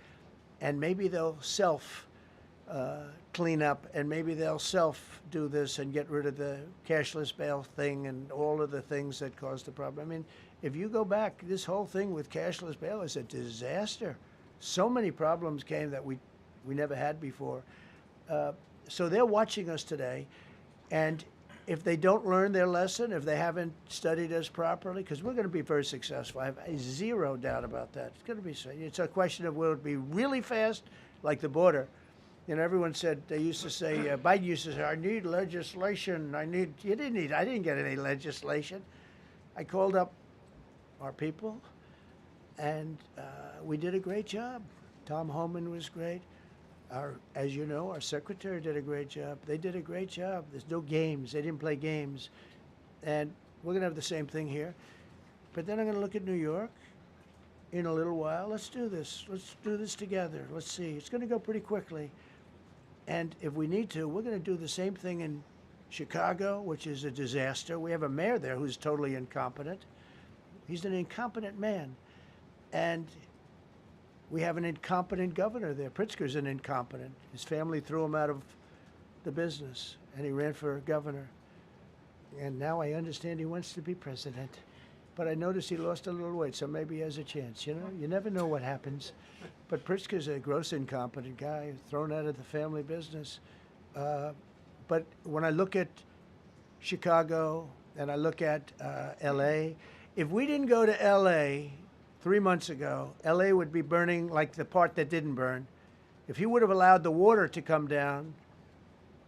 and maybe they'll clean up, and maybe they'll do this and get rid of the cashless bail thing and all of the things that caused the problem. I mean, if you go back, this whole thing with cashless bail is a disaster. So many problems came that we never had before. So they're watching us today, and if they don't learn their lesson, if they haven't studied us properly, because we're going to be very successful. I have zero doubt about that. It's going to be. It's a question of will it be really fast, like the border. You know, everyone said, they used to say, Biden used to say, I need legislation. I didn't get any legislation. I called up our people, and we did a great job. Tom Homan was great. As you know, our secretary did a great job. They did a great job. There's no games. They didn't play games. And we're going to have the same thing here. But then I'm going to look at New York in a little while. Let's do this. Let's do this together. Let's see. It's going to go pretty quickly. And if we need to, we're going to do the same thing in Chicago, which is a disaster. We have a mayor there who's totally incompetent. He's an incompetent man. And we have an incompetent governor there. Pritzker's an incompetent. His family threw him out of the business, and he ran for governor. And now I understand he wants to be president. but I noticed he lost a little weight, so maybe he has a chance. You know, you never know what happens. But Pritzker's a gross incompetent guy, thrown out of the family business. But when I look at Chicago and I look at L.A., if we didn't go to L.A. 3 months ago, L.A. would be burning like the part that didn't burn. If he would have allowed the water to come down,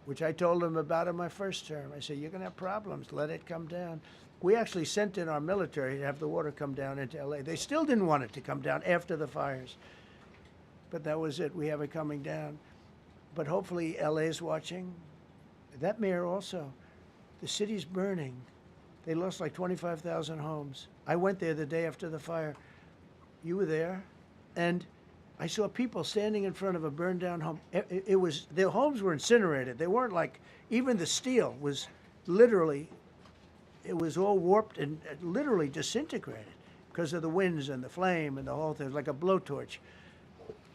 which I told him about in my first term, I said, you're going to have problems. Let it come down. We actually sent in our military to have the water come down into L.A. They still didn't want it to come down after the fires. But that was it. We have it coming down. But hopefully L.A.'s watching. That mayor also. The city's burning. They lost like 25,000 homes. I went there the day after the fire. You were there. And I saw people standing in front of a burned down home. It was, their homes were incinerated. They weren't like, even the steel was literally, it was all warped and literally disintegrated because of the winds and the flame and the whole thing. It was like a blowtorch.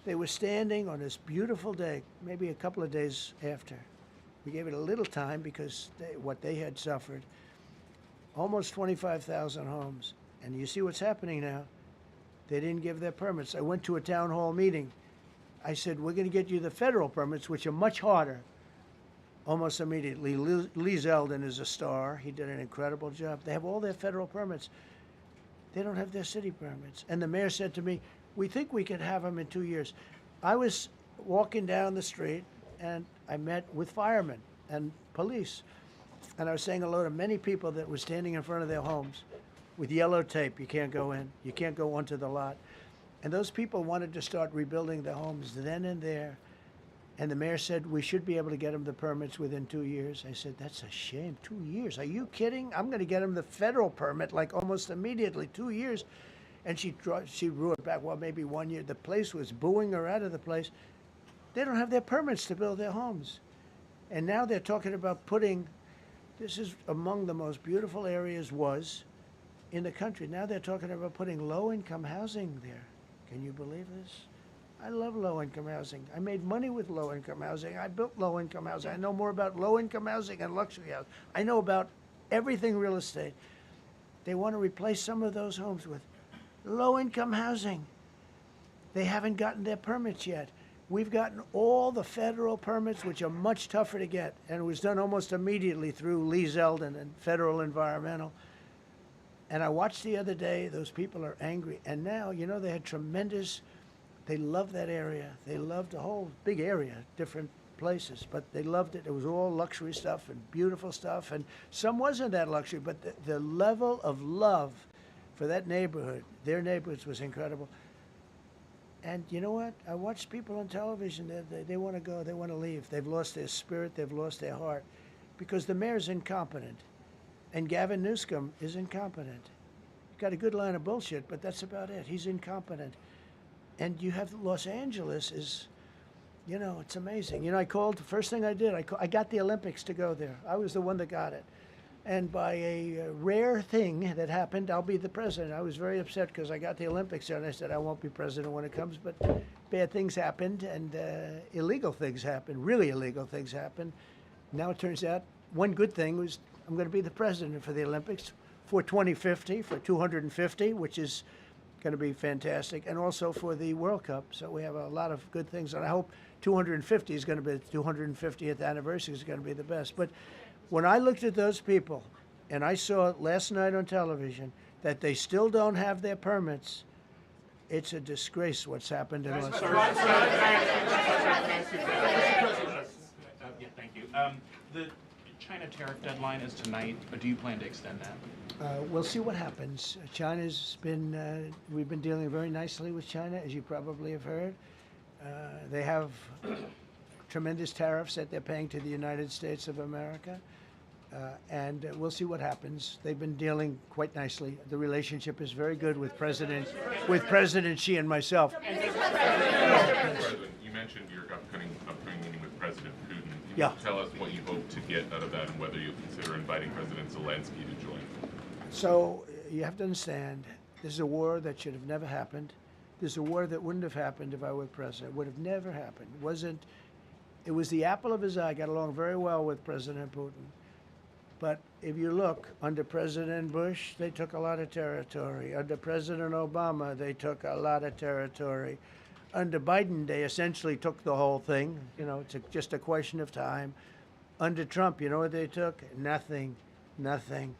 They were standing on this beautiful day, maybe a couple of days after. We gave it a little time because what they had suffered. Almost 25,000 homes. And you see what's happening now. They didn't give their permits. I went to a town hall meeting. I said, we're going to get you the federal permits, which are much harder. Almost immediately. Lee Zeldin is a star. He did an incredible job. They have all their federal permits. They don't have their city permits. And the mayor said to me, we think we can have them in 2 years. I was walking down the street, and I met with firemen and police. And I was saying hello to many people that were standing in front of their homes with yellow tape. You can't go in. You can't go onto the lot. And those people wanted to start rebuilding their homes then and there. And the mayor said, we should be able to get them the permits within 2 years. I said, that's a shame. 2 years? Are you kidding? I'm going to get them the federal permit like almost immediately. 2 years. And she drew it back. Well, maybe 1 year. The place was booing her out of the place. They don't have their permits to build their homes. And now they're talking about putting, this is among the most beautiful areas was in the country. Now they're talking about putting low-income housing there. Can you believe this? I love low-income housing. I made money with low-income housing. I built low-income housing. I know more about low-income housing and luxury housing. I know about everything real estate. They want to replace some of those homes with low-income housing. They haven't gotten their permits yet. We've gotten all the federal permits, which are much tougher to get, and it was done almost immediately through Lee Zeldin and Federal Environmental. And I watched the other day, those people are angry. And now, you know, they had tremendous, they loved that area. They loved the whole big area, different places, but they loved it. It was all luxury stuff and beautiful stuff, and some wasn't that luxury, but the level of love for that neighborhood, their neighborhoods, was incredible. And you know what? I watched people on television, they want to go, they want to leave. They've lost their spirit, they've lost their heart, because the mayor's incompetent. And Gavin Newsom is incompetent. He's got a good line of bullshit, but that's about it. He's incompetent. And you have Los Angeles is, you know, it's amazing. You know, I called, the first thing I did, I got the Olympics to go there. I was the one that got it. And by a rare thing that happened, I'll be the president. I was very upset because I got the Olympics there, and I said, I won't be president when it comes. But bad things happened, and illegal things happened, really illegal things happened. Now it turns out one good thing was I'm going to be the president for the Olympics for 2050, for 250, which is going to be fantastic, and also for the World Cup. So we have a lot of good things, and I hope 250 is going to be the 250th anniversary is going to be the best. But when I looked at those people, and I saw last night on television that they still don't have their permits, it's a disgrace what's happened in Los Angeles. Yeah, thank you. The China tariff deadline is tonight, but do you plan to extend that? We'll see what happens. China's been, we've been dealing very nicely with China, as you probably have heard. They have tremendous tariffs that they're paying to the United States of America. And we'll see what happens. They've been dealing quite nicely. The relationship is very good with President Xi and myself. President, you mentioned your upcoming meeting with President Putin. Can Yeah. you tell us what you hope to get out of that and whether you'll consider inviting President Zelensky to join? So you have to understand, this is a war that should have never happened. This is a war that wouldn't have happened if I were president. It would have never happened. It was the apple of his eye. I got along very well with President Putin. But if you look, under President Bush, they took a lot of territory. Under President Obama, they took a lot of territory. Under Biden, they essentially took the whole thing. You know, it's just a question of time. Under Trump, you know what they took? Nothing, nothing.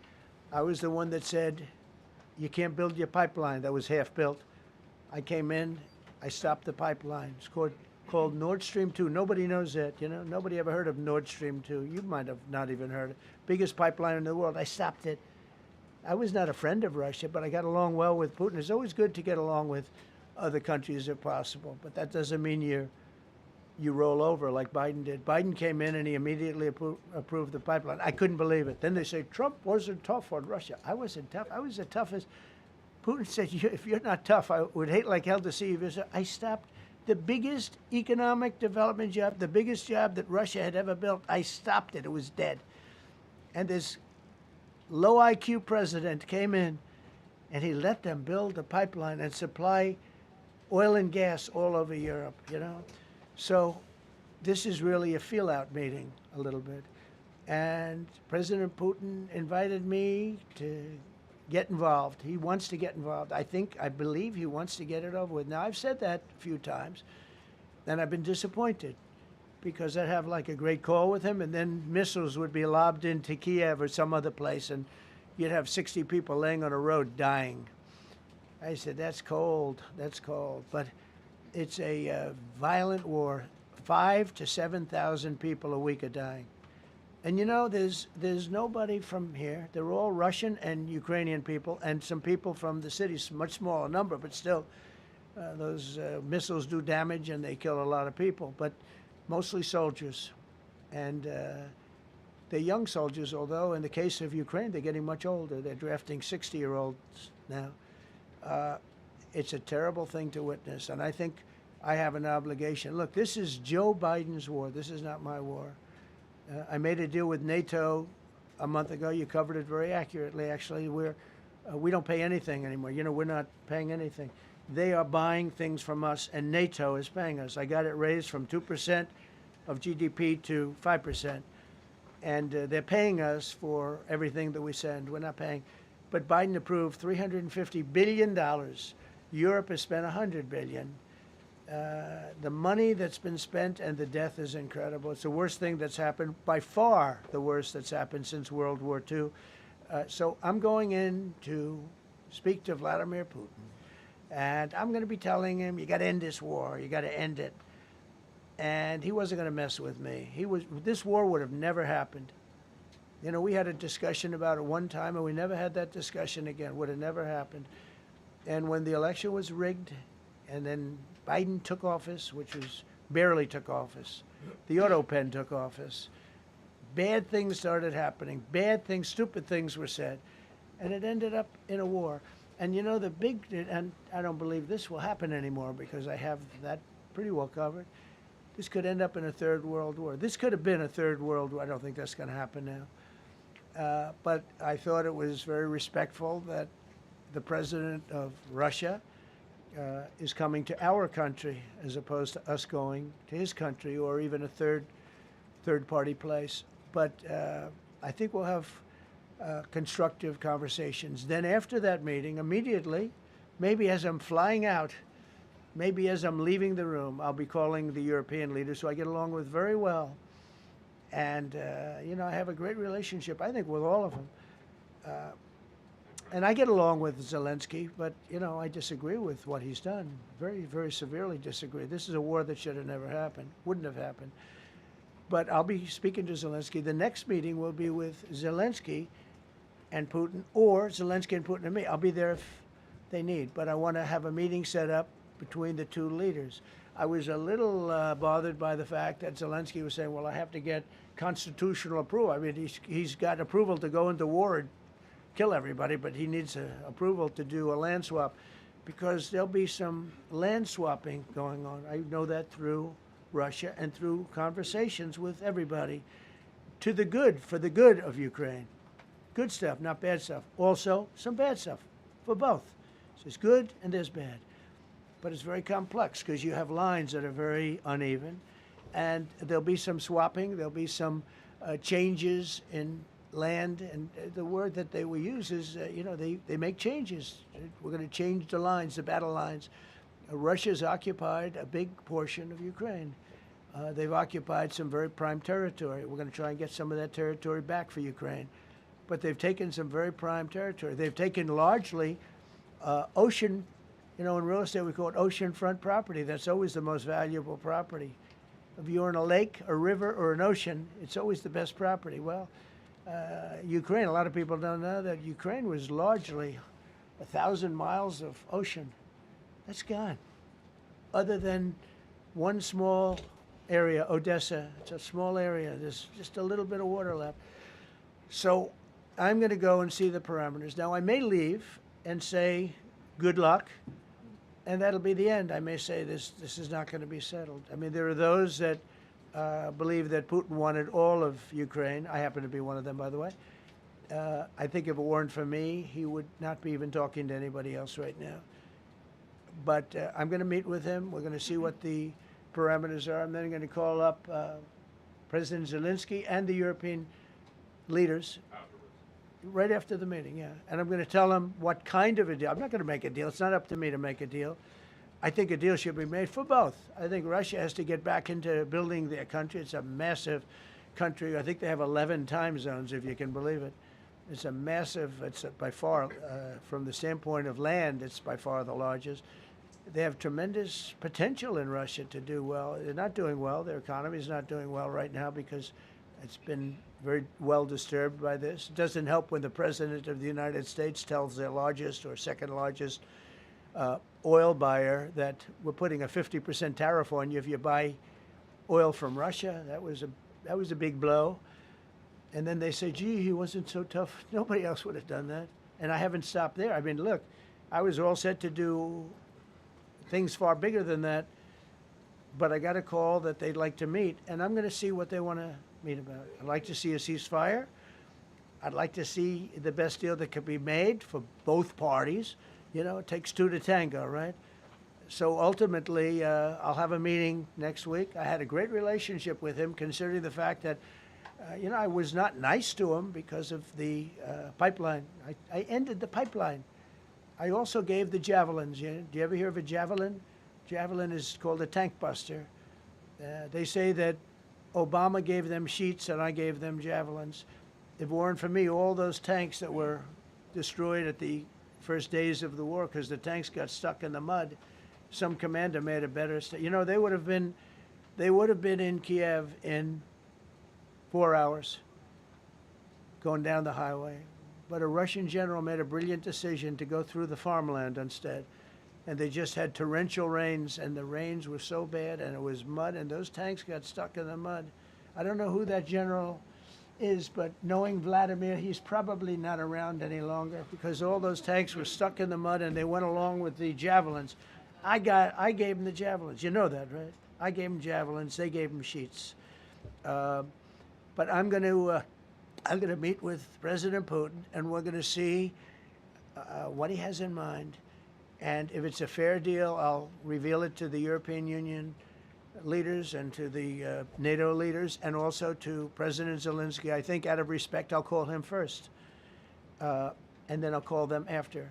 I was the one that said, you can't build your pipeline. That was half built. I came in, I stopped the pipeline. It's called Nord Stream 2. Nobody knows that, you know. Nobody ever heard of Nord Stream 2. You might have not even heard it. Biggest pipeline in the world. I stopped it. I was not a friend of Russia, but I got along well with Putin. It's always good to get along with other countries if possible, but that doesn't mean you roll over like Biden did. Biden came in and he immediately approved the pipeline. I couldn't believe it. Then they say Trump wasn't tough on Russia. I wasn't tough. I was the toughest. Putin said, if you're not tough, I would hate like hell to see you. I stopped the biggest economic development job, the biggest job that Russia had ever built. I stopped it. It was dead. And this low IQ president came in and he let them build a pipeline and supply oil and gas all over Europe, you know. So this is really a feel-out meeting a little bit. And President Putin invited me to get involved. He wants to get involved. I believe he wants to get it over with. Now, I've said that a few times, and I've been disappointed because I'd have like a great call with him, and then missiles would be lobbed into Kiev or some other place, and you'd have 60 people laying on a road dying. I said, that's cold, that's cold. But it's a violent war. 5,000 to 7,000 people a week are dying. And you know, there's nobody from here. They're all Russian and Ukrainian people, and some people from the cities, much smaller number, but still, those missiles do damage and they kill a lot of people, but mostly soldiers. And they're young soldiers, although in the case of Ukraine, they're getting much older. They're drafting 60-year-olds now. It's a terrible thing to witness, and I think I have an obligation. Look, this is Joe Biden's war. This is not my war. I made a deal with NATO a month ago. You covered it very accurately, actually. We don't pay anything anymore. You know, we're not paying anything. They are buying things from us, and NATO is paying us. I got it raised from 2% of GDP to 5%. And they're paying us for everything that we send. We're not paying. But Biden approved $350 billion. Europe has spent $100 billion. The money that's been spent and the death is incredible. It's the worst thing that's happened, by far the worst that's happened since World War II. So I'm going in to speak to Vladimir Putin. And I'm going to be telling him, you got to end this war. You got to end it. And he wasn't going to mess with me. This war would have never happened. You know, we had a discussion about it one time, and we never had that discussion again. Would have never happened. And when the election was rigged, and then Biden took office, which was barely took office, the auto pen took office, bad things started happening. Bad things, stupid things were said. And it ended up in a war. And you know, and I don't believe this will happen anymore because I have that pretty well covered. This could end up in a third world war. This could have been a third world war. I don't think that's going to happen now. But I thought it was very respectful that the president of Russia is coming to our country as opposed to us going to his country or even a third-party place. But I think we'll have constructive conversations. Then after that meeting, immediately, maybe as I'm flying out, maybe as I'm leaving the room, I'll be calling the European leaders who I get along with very well. And, you know, I have a great relationship, I think, with all of them. And I get along with Zelensky, but, you know, I disagree with what he's done. Very, very severely disagree. This is a war that should have never happened, wouldn't have happened. But I'll be speaking to Zelensky. The next meeting will be with Zelensky and Putin, or Zelensky and Putin and me. I'll be there if they need. But I want to have a meeting set up between the two leaders. I was a little bothered by the fact that Zelensky was saying, well, I have to get constitutional approval. I mean, he's got approval to go into war and kill everybody, but he needs approval to do a land swap because there'll be some land swapping going on. I know that through Russia and through conversations with everybody to the good, for the good of Ukraine. Good stuff, not bad stuff. Also, some bad stuff for both. So there's good and there's bad. But it's very complex because you have lines that are very uneven. And there'll be some swapping. There'll be some changes in land, and the word that they will use is, they make changes. We're going to change the lines, the battle lines. Russia's occupied a big portion of Ukraine. They've occupied some very prime territory. We're going to try and get some of that territory back for Ukraine. But they've taken some very prime territory. They've taken largely ocean, in real estate we call it oceanfront property. That's always the most valuable property. If you're in a lake, a river, or an ocean, it's always the best property. Well, Ukraine, a lot of people don't know that Ukraine was largely 1,000 miles of ocean. That's gone. Other than one small area, Odessa. It's a small area. There's just a little bit of water left. So I'm going to go and see the parameters. Now, I may leave and say, good luck, and that'll be the end. I may say this is not going to be settled. I mean, there are those that believe that Putin wanted all of Ukraine. I happen to be one of them, by the way. I think if it weren't for me, he would not be even talking to anybody else right now. But I'm going to meet with him. We're going to see what the parameters are. I'm then going to call up President Zelensky and the European leaders right after the meeting, yeah. And I'm going to tell them what kind of a deal. I'm not going to make a deal. It's not up to me to make a deal. I think a deal should be made for both. I think Russia has to get back into building their country. It's a massive country. I think they have 11 time zones, if you can believe it. It's a massive, it's by far, from the standpoint of land, it's by far the largest. They have tremendous potential in Russia to do well. They're not doing well. Their economy is not doing well right now because it's been very well disturbed by this. It doesn't help when the President of the United States tells their largest or second largest oil buyer that we're putting a 50% tariff on you if you buy oil from Russia. That was a big blow. And then they say, gee, he wasn't so tough. Nobody else would have done that. And I haven't stopped there. I mean, look, I was all set to do things far bigger than that, but I got a call that they'd like to meet, and I'm going to see what they want to meet about. I'd like to see a ceasefire. I'd like to see the best deal that could be made for both parties. It takes two to tango, right? So ultimately, I'll have a meeting next week. I had a great relationship with him, considering the fact that I was not nice to him because of the pipeline. I ended the pipeline. I also gave the javelins. Do you ever hear of a javelin? Javelin is called a tank buster. They say that Obama gave them sheets and I gave them javelins. If it weren't for me, all those tanks that were destroyed at the first days of the war because the tanks got stuck in the mud, some commander made a better. They would have been in Kiev in 4 hours going down the highway. But a Russian general made a brilliant decision to go through the farmland instead. And they just had torrential rains, and the rains were so bad, and it was mud, and those tanks got stuck in the mud. I don't know who that general is, but knowing Vladimir, he's probably not around any longer because all those tanks were stuck in the mud, and they went along with the javelins. I gave them the javelins. You know that, right? I gave them javelins. They gave them sheets. But I'm going to meet with President Putin, and we're going to see what he has in mind. And if it's a fair deal, I'll reveal it to the European Union leaders and to the NATO leaders and also to President Zelensky. I think out of respect, I'll call him first. And then I'll call them after.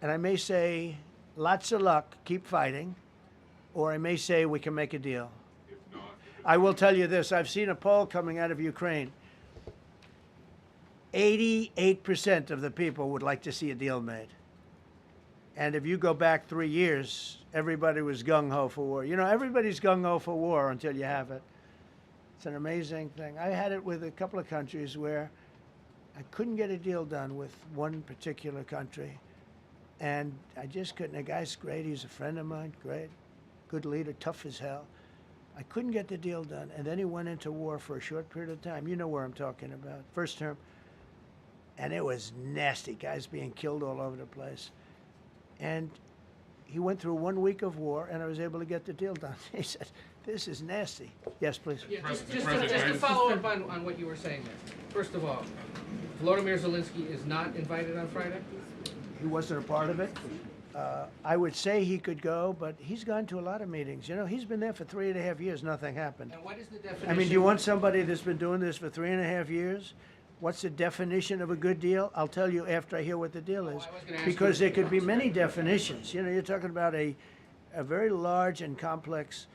And I may say, lots of luck, keep fighting. Or I may say, we can make a deal. I will tell you this. I've seen a poll coming out of Ukraine. 88% of the people would like to see a deal made. And if you go back 3 years, everybody was gung-ho for war. Everybody's gung-ho for war until you have it. It's an amazing thing. I had it with a couple of countries where I couldn't get a deal done with one particular country. And I just couldn't. The guy's great. He's a friend of mine. Great. Good leader. Tough as hell. I couldn't get the deal done. And then he went into war for a short period of time. You know where I'm talking about. First term. And it was nasty. Guys being killed all over the place. And he went through 1 week of war, and I was able to get the deal done. He said, this is nasty. Yes, please. Yeah, just to follow up on what you were saying there. First of all, Volodymyr Zelensky is not invited on Friday? He wasn't a part of it. I would say he could go, but he's gone to a lot of meetings. He's been there for 3.5 years. Nothing happened. And what is the definition? I mean, do you want somebody that's been doing this for 3.5 years? What's the definition of a good deal? I'll tell you after I hear what the deal is. I was gonna ask Because you- there could be many definitions. You know, you're talking about a very large and complex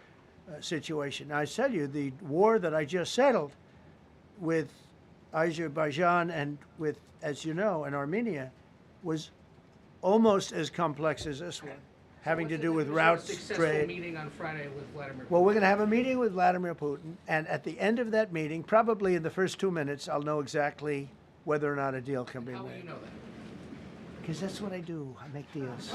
situation. Now, I tell you, the war that I just settled with Azerbaijan and with, as you know, and Armenia was almost as complex as this one, having to do with routes, Successful trade. meeting on Friday with Vladimir Putin. Well, we're going to have a meeting with Vladimir Putin, and at the end of that meeting, probably in the first 2 minutes, I'll know exactly whether or not a deal can be How will you made. know that? Because that's what I do. I make deals.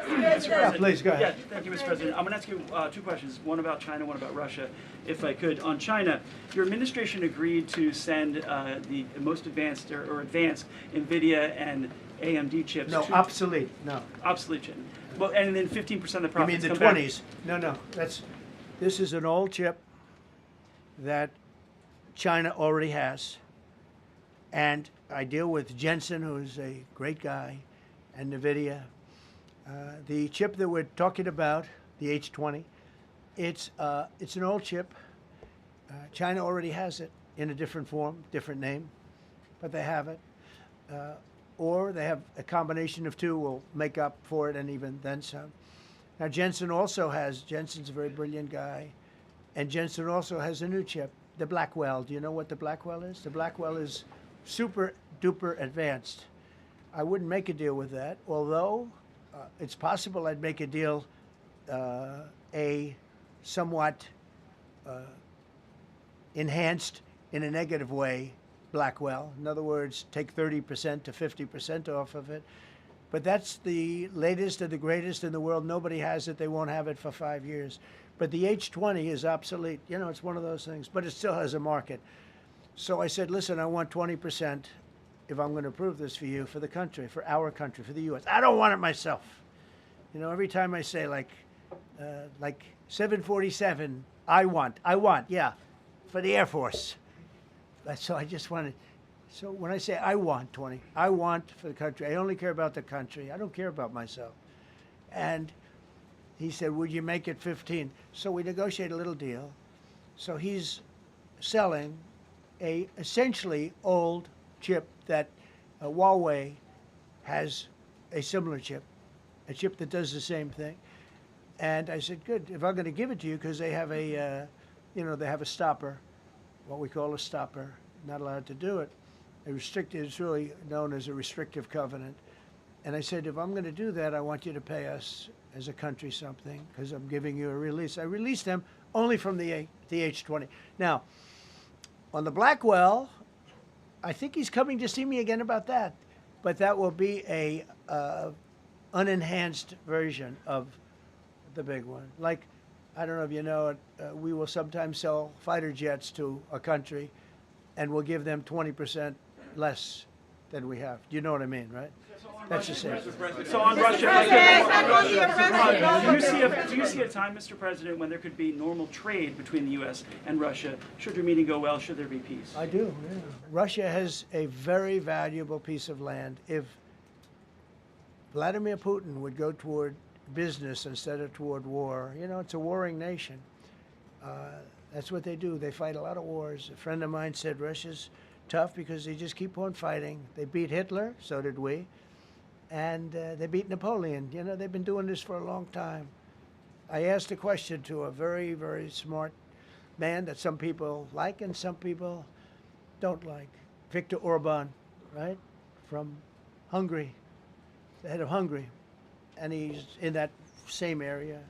Mr. President. please, go ahead. Yeah, thank you, Mr. President. I'm going to ask you two questions, one about China, one about Russia, if I could. On China, your administration agreed to send the most advanced or advanced NVIDIA and AMD chips No, to obsolete. No. obsolete chip. Well, and then 15% of the You profits mean the come back. 20s? No. This is an old chip that China already has. And I deal with Jensen, who's a great guy, and NVIDIA. The chip that we're talking about, the H20, it's an old chip. China already has it in a different form, different name, but they have it. Or they have a combination of two will make up for it and even then some. Now Jensen's a very brilliant guy, and Jensen also has a new chip, the Blackwell. Do you know what the Blackwell is? The Blackwell is super duper advanced. I wouldn't make a deal with that, although it's possible I'd make a deal, a somewhat enhanced in a negative way Blackwell. In other words, take 30% to 50% off of it. But that's the latest and the greatest in the world. Nobody has it. They won't have it for 5 years. But the H20 is obsolete. You know, it's one of those things, but it still has a market. So I said, listen, I want 20% if I'm going to approve this for you, for the country, for our country, for the U.S. I don't want it myself. You know, every time I say like 747, I want, yeah, for the Air Force. So I just wanted, so when I say I want 20, I want for the country. I only care about the country. I don't care about myself. And he said, would you make it 15? So we negotiated a little deal. So he's selling a essentially old chip that Huawei has a similar chip, a chip that does the same thing. And I said, good, if I'm going to give it to you, because they have a, they have a stopper, what we call a stopper, not allowed to do it. It's really known as a restrictive covenant. And I said, if I'm going to do that, I want you to pay us as a country something, because I'm giving you a release. I released them only from the H20. Now, on the Blackwell, I think he's coming to see me again about that. But that will be a unenhanced version of the big one. Like, I don't know if you know it, we will sometimes sell fighter jets to a country, and we'll give them 20% less than we have. You know what I mean, right? That's the same. So on Russia, do you see a time, Mr. President, when there could be normal trade between the U.S. and Russia? Should your meeting go well, should there be peace? I do, yeah. Russia has a very valuable piece of land. If Vladimir Putin would go toward business instead of toward war, it's a warring nation. That's what they do. They fight a lot of wars. A friend of mine said Russia's tough because they just keep on fighting. They beat Hitler, so did we. And they beat Napoleon. They've been doing this for a long time. I asked a question to a very, very smart man that some people like and some people don't like. Viktor Orban, right? From Hungary, the head of Hungary. And he's in that same area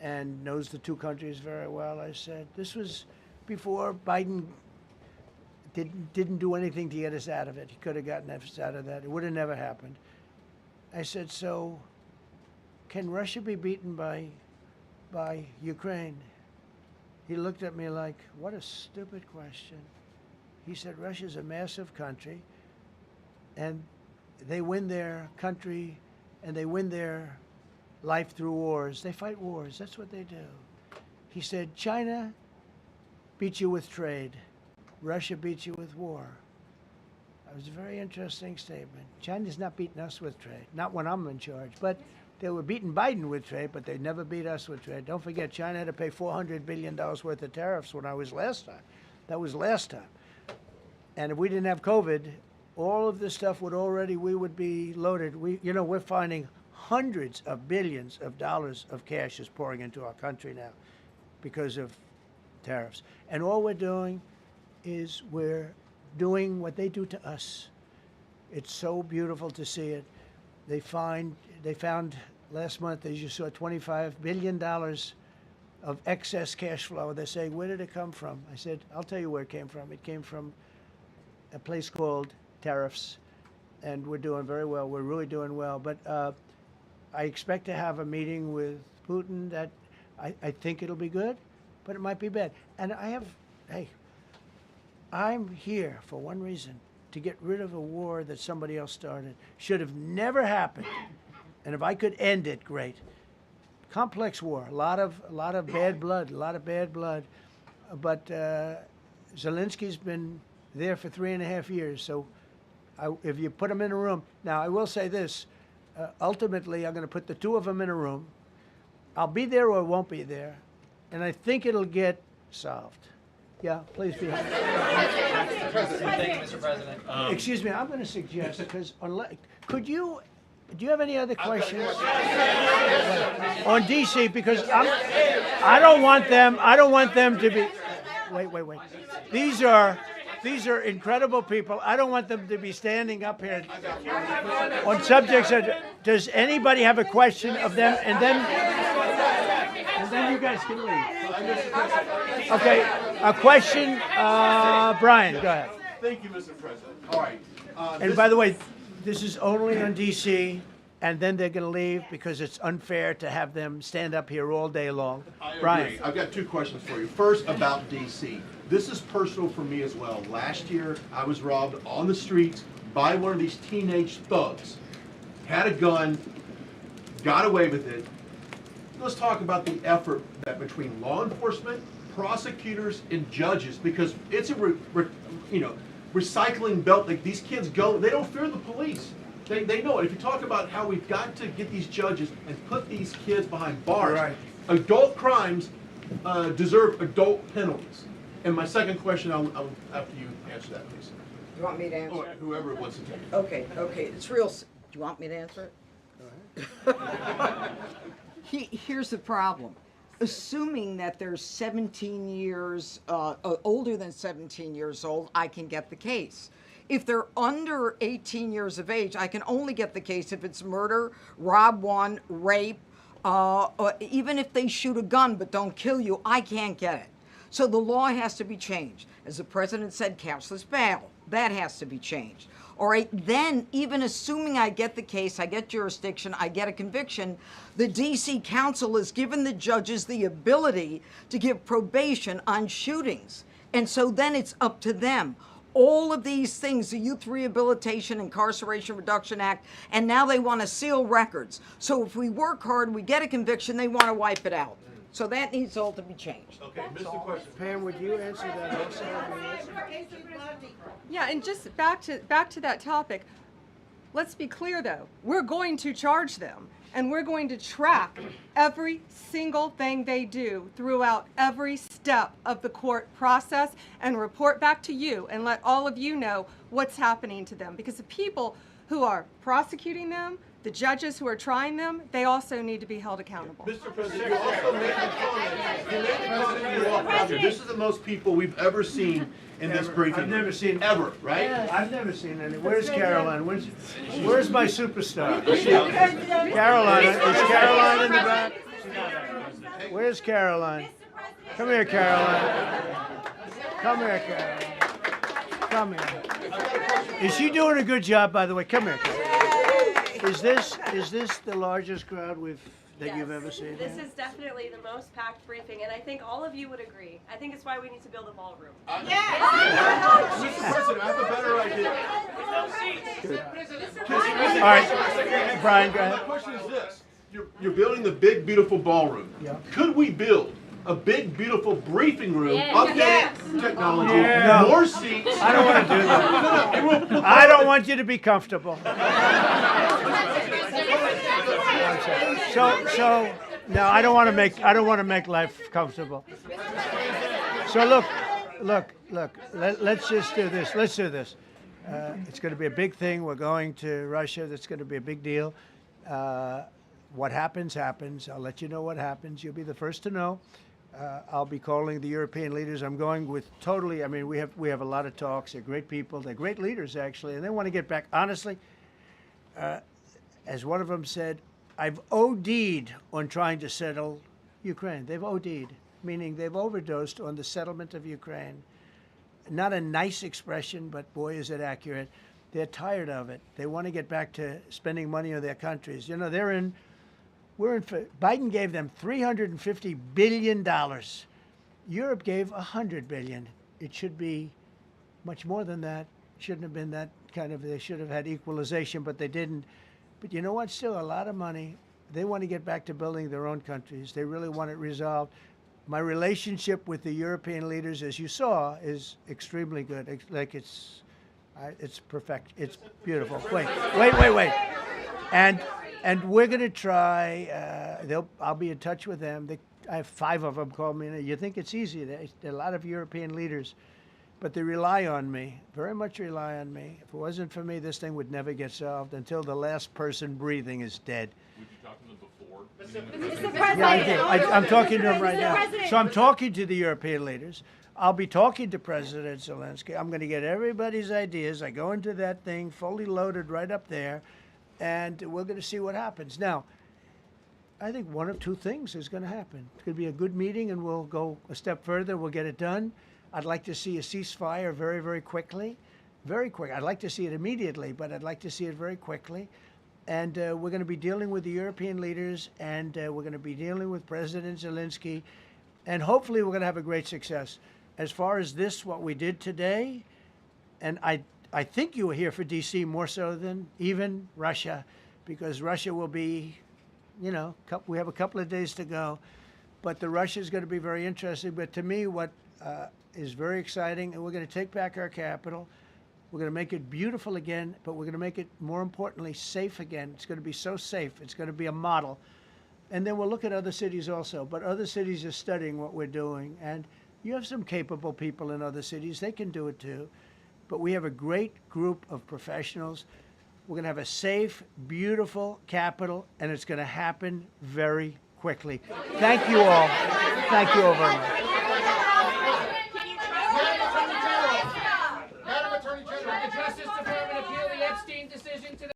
and knows the two countries very well. I said, this was before Biden didn't do anything to get us out of it. He could have gotten us out of that. It would have never happened. I said, so can Russia be beaten by Ukraine? He looked at me like, what a stupid question. He said, Russia's a massive country, and they win their country and they win their life through wars. They fight wars. That's what they do. He said, China beats you with trade. Russia beats you with war. That was a very interesting statement. China's not beating us with trade, not when I'm in charge. But they were beating Biden with trade, but they never beat us with trade. Don't forget, China had to pay $400 billion worth of tariffs when I was last time. That was last time. And if we didn't have COVID, all of this stuff we would be loaded. We're finding hundreds of billions of dollars of cash is pouring into our country now because of tariffs. And all we're doing is we're doing what they do to us. It's so beautiful to see it. They found last month, as you saw, $25 billion of excess cash flow. They're saying, where did it come from? I said, I'll tell you where it came from. It came from a place called tariffs, and we're doing very well. We're really doing well. But I expect to have a meeting with Putin that I think it'll be good, but it might be bad. And I'm here for one reason, to get rid of a war that somebody else started. Should have never happened. And if I could end it, great. Complex war, a lot of bad blood, But Zelensky's been there for 3.5 years. So if you put him in a room, now I will say this, ultimately I'm going to put the two of them in a room. I'll be there or I won't be there. And I think it'll get solved. Yeah, please be happy. Thank you, Mr. President. Excuse me, I'm going to suggest, because do you have any other questions on DC? Because I don't want them to be. Wait. These are incredible people. I don't want them to be standing up here on subjects. Does anybody have a question of them? And then you guys can leave. Okay, a question, Brian, go ahead. Thank you, Mr. President. All right. And by the way, this is only on DC, and then they're going to leave because it's unfair to have them stand up here all day long. Brian. I've got two questions for you. First, about DC. This is personal for me as well. Last year, I was robbed on the streets by one of these teenage thugs. Had a gun, got away with it. Let's talk about the effort that between law enforcement, prosecutors, and judges, because it's a recycling belt. Like, these kids go, they don't fear the police. They know it. If you talk about how we've got to get these judges and put these kids behind bars, right. Adult crimes deserve adult penalties. And my second question, I'll after you answer that, please. You want me to answer? Oh, whoever wants to take it. Okay. It's real. Do you want me to answer it? Go ahead. Here's the problem. Assuming that they're 17 years, older than 17 years old, I can get the case. If they're under 18 years of age, I can only get the case if it's murder, rob one, rape, even if they shoot a gun but don't kill you, I can't get it. So the law has to be changed. As the president said, cashless bail. That has to be changed. All right, then even assuming I get the case, I get jurisdiction, I get a conviction, the DC Council has given the judges the ability to give probation on shootings. And so then it's up to them. All of these things, the Youth Rehabilitation Incarceration Reduction Act, and now they want to seal records. So if we work hard, we get a conviction, they want to wipe it out. So that needs all to be changed. Okay, Mr. Question. Pam, would you answer that also? Yeah, and just back to that topic. Let's be clear, though. We're going to charge them, and we're going to track every single thing they do throughout every step of the court process and report back to you and let all of you know what's happening to them. Because the people who are prosecuting them, the judges who are trying them, they also need to be held accountable. Mr. President, you also made the comment. This is the most people we've ever seen in this briefing. I've never seen ever, right? Yeah. I've never seen any. Where's Caroline? Where's my superstar? Caroline. Is Caroline in the back? Where's Caroline? Come here, Caroline. Come here, Caroline. Come here. Is she doing a good job, by the way? Come here, Caroline. Is this the largest crowd that you've ever seen? This is definitely the most packed briefing, and I think all of you would agree. I think it's why we need to build a ballroom. Mr. President, I have a better idea. All right, Brian, go ahead. My question is this. You're building the big, beautiful ballroom. Yeah. Could we build a big, beautiful briefing room, updated technology, No. more seats? I don't want to do that. I don't want you to be comfortable. So no, I don't want to make life comfortable. So look, look. Let's just do this. Let's do this. It's going to be a big thing. We're going to Russia. That's going to be a big deal. What happens, happens. I'll let you know what happens. You'll be the first to know. I'll be calling the European leaders. I'm going with totally. I mean, we have a lot of talks. They're great people. They're great leaders, actually, and they want to get back. Honestly, as one of them said, I've OD'd on trying to settle Ukraine. They've OD'd, meaning they've overdosed on the settlement of Ukraine. Not a nice expression, but boy, is it accurate. They're tired of it. They want to get back to spending money on their countries. You know, Biden gave them $350 billion. Europe gave $100 billion. It should be much more than that. Shouldn't have been that kind of, they should have had equalization, but they didn't. But you know what? Still a lot of money. They want to get back to building their own countries. They really want it resolved. My relationship with the European leaders, as you saw, is extremely good. Like it's perfect. It's beautiful. Wait. And we're going to try. I'll be in touch with them. I have 5 of them call me. You think it's easy? There are a lot of European leaders, but they rely on me. Very much rely on me. If it wasn't for me, this thing would never get solved until the last person breathing is dead. Would you talk to them before? Mr. President. Yeah, I did. I'm talking to them right now. So I'm talking to the European leaders. I'll be talking to President Zelensky. I'm going to get everybody's ideas. I go into that thing fully loaded right up there, and we're going to see what happens. Now, I think one of 2 things is going to happen. It's going to be a good meeting, and we'll go a step further. We'll get it done. I'd like to see a ceasefire very, very quickly. Very quick. I'd like to see it immediately, but I'd like to see it very quickly. And we're going to be dealing with the European leaders, and we're going to be dealing with President Zelensky, and hopefully we're going to have a great success. As far as this, what we did today, and I think you were here for D.C. more so than even Russia, because Russia will be, you know, we have a couple of days to go, but the Russia is going to be very interesting. But to me, what is very exciting, and we're going to take back our capital. We're going to make it beautiful again, but we're going to make it, more importantly, safe again. It's going to be so safe. It's going to be a model. And then we'll look at other cities also. But other cities are studying what we're doing. And you have some capable people in other cities. They can do it too. But we have a great group of professionals. We're going to have a safe, beautiful capital, and it's going to happen very quickly. Thank you all. Thank you all very much.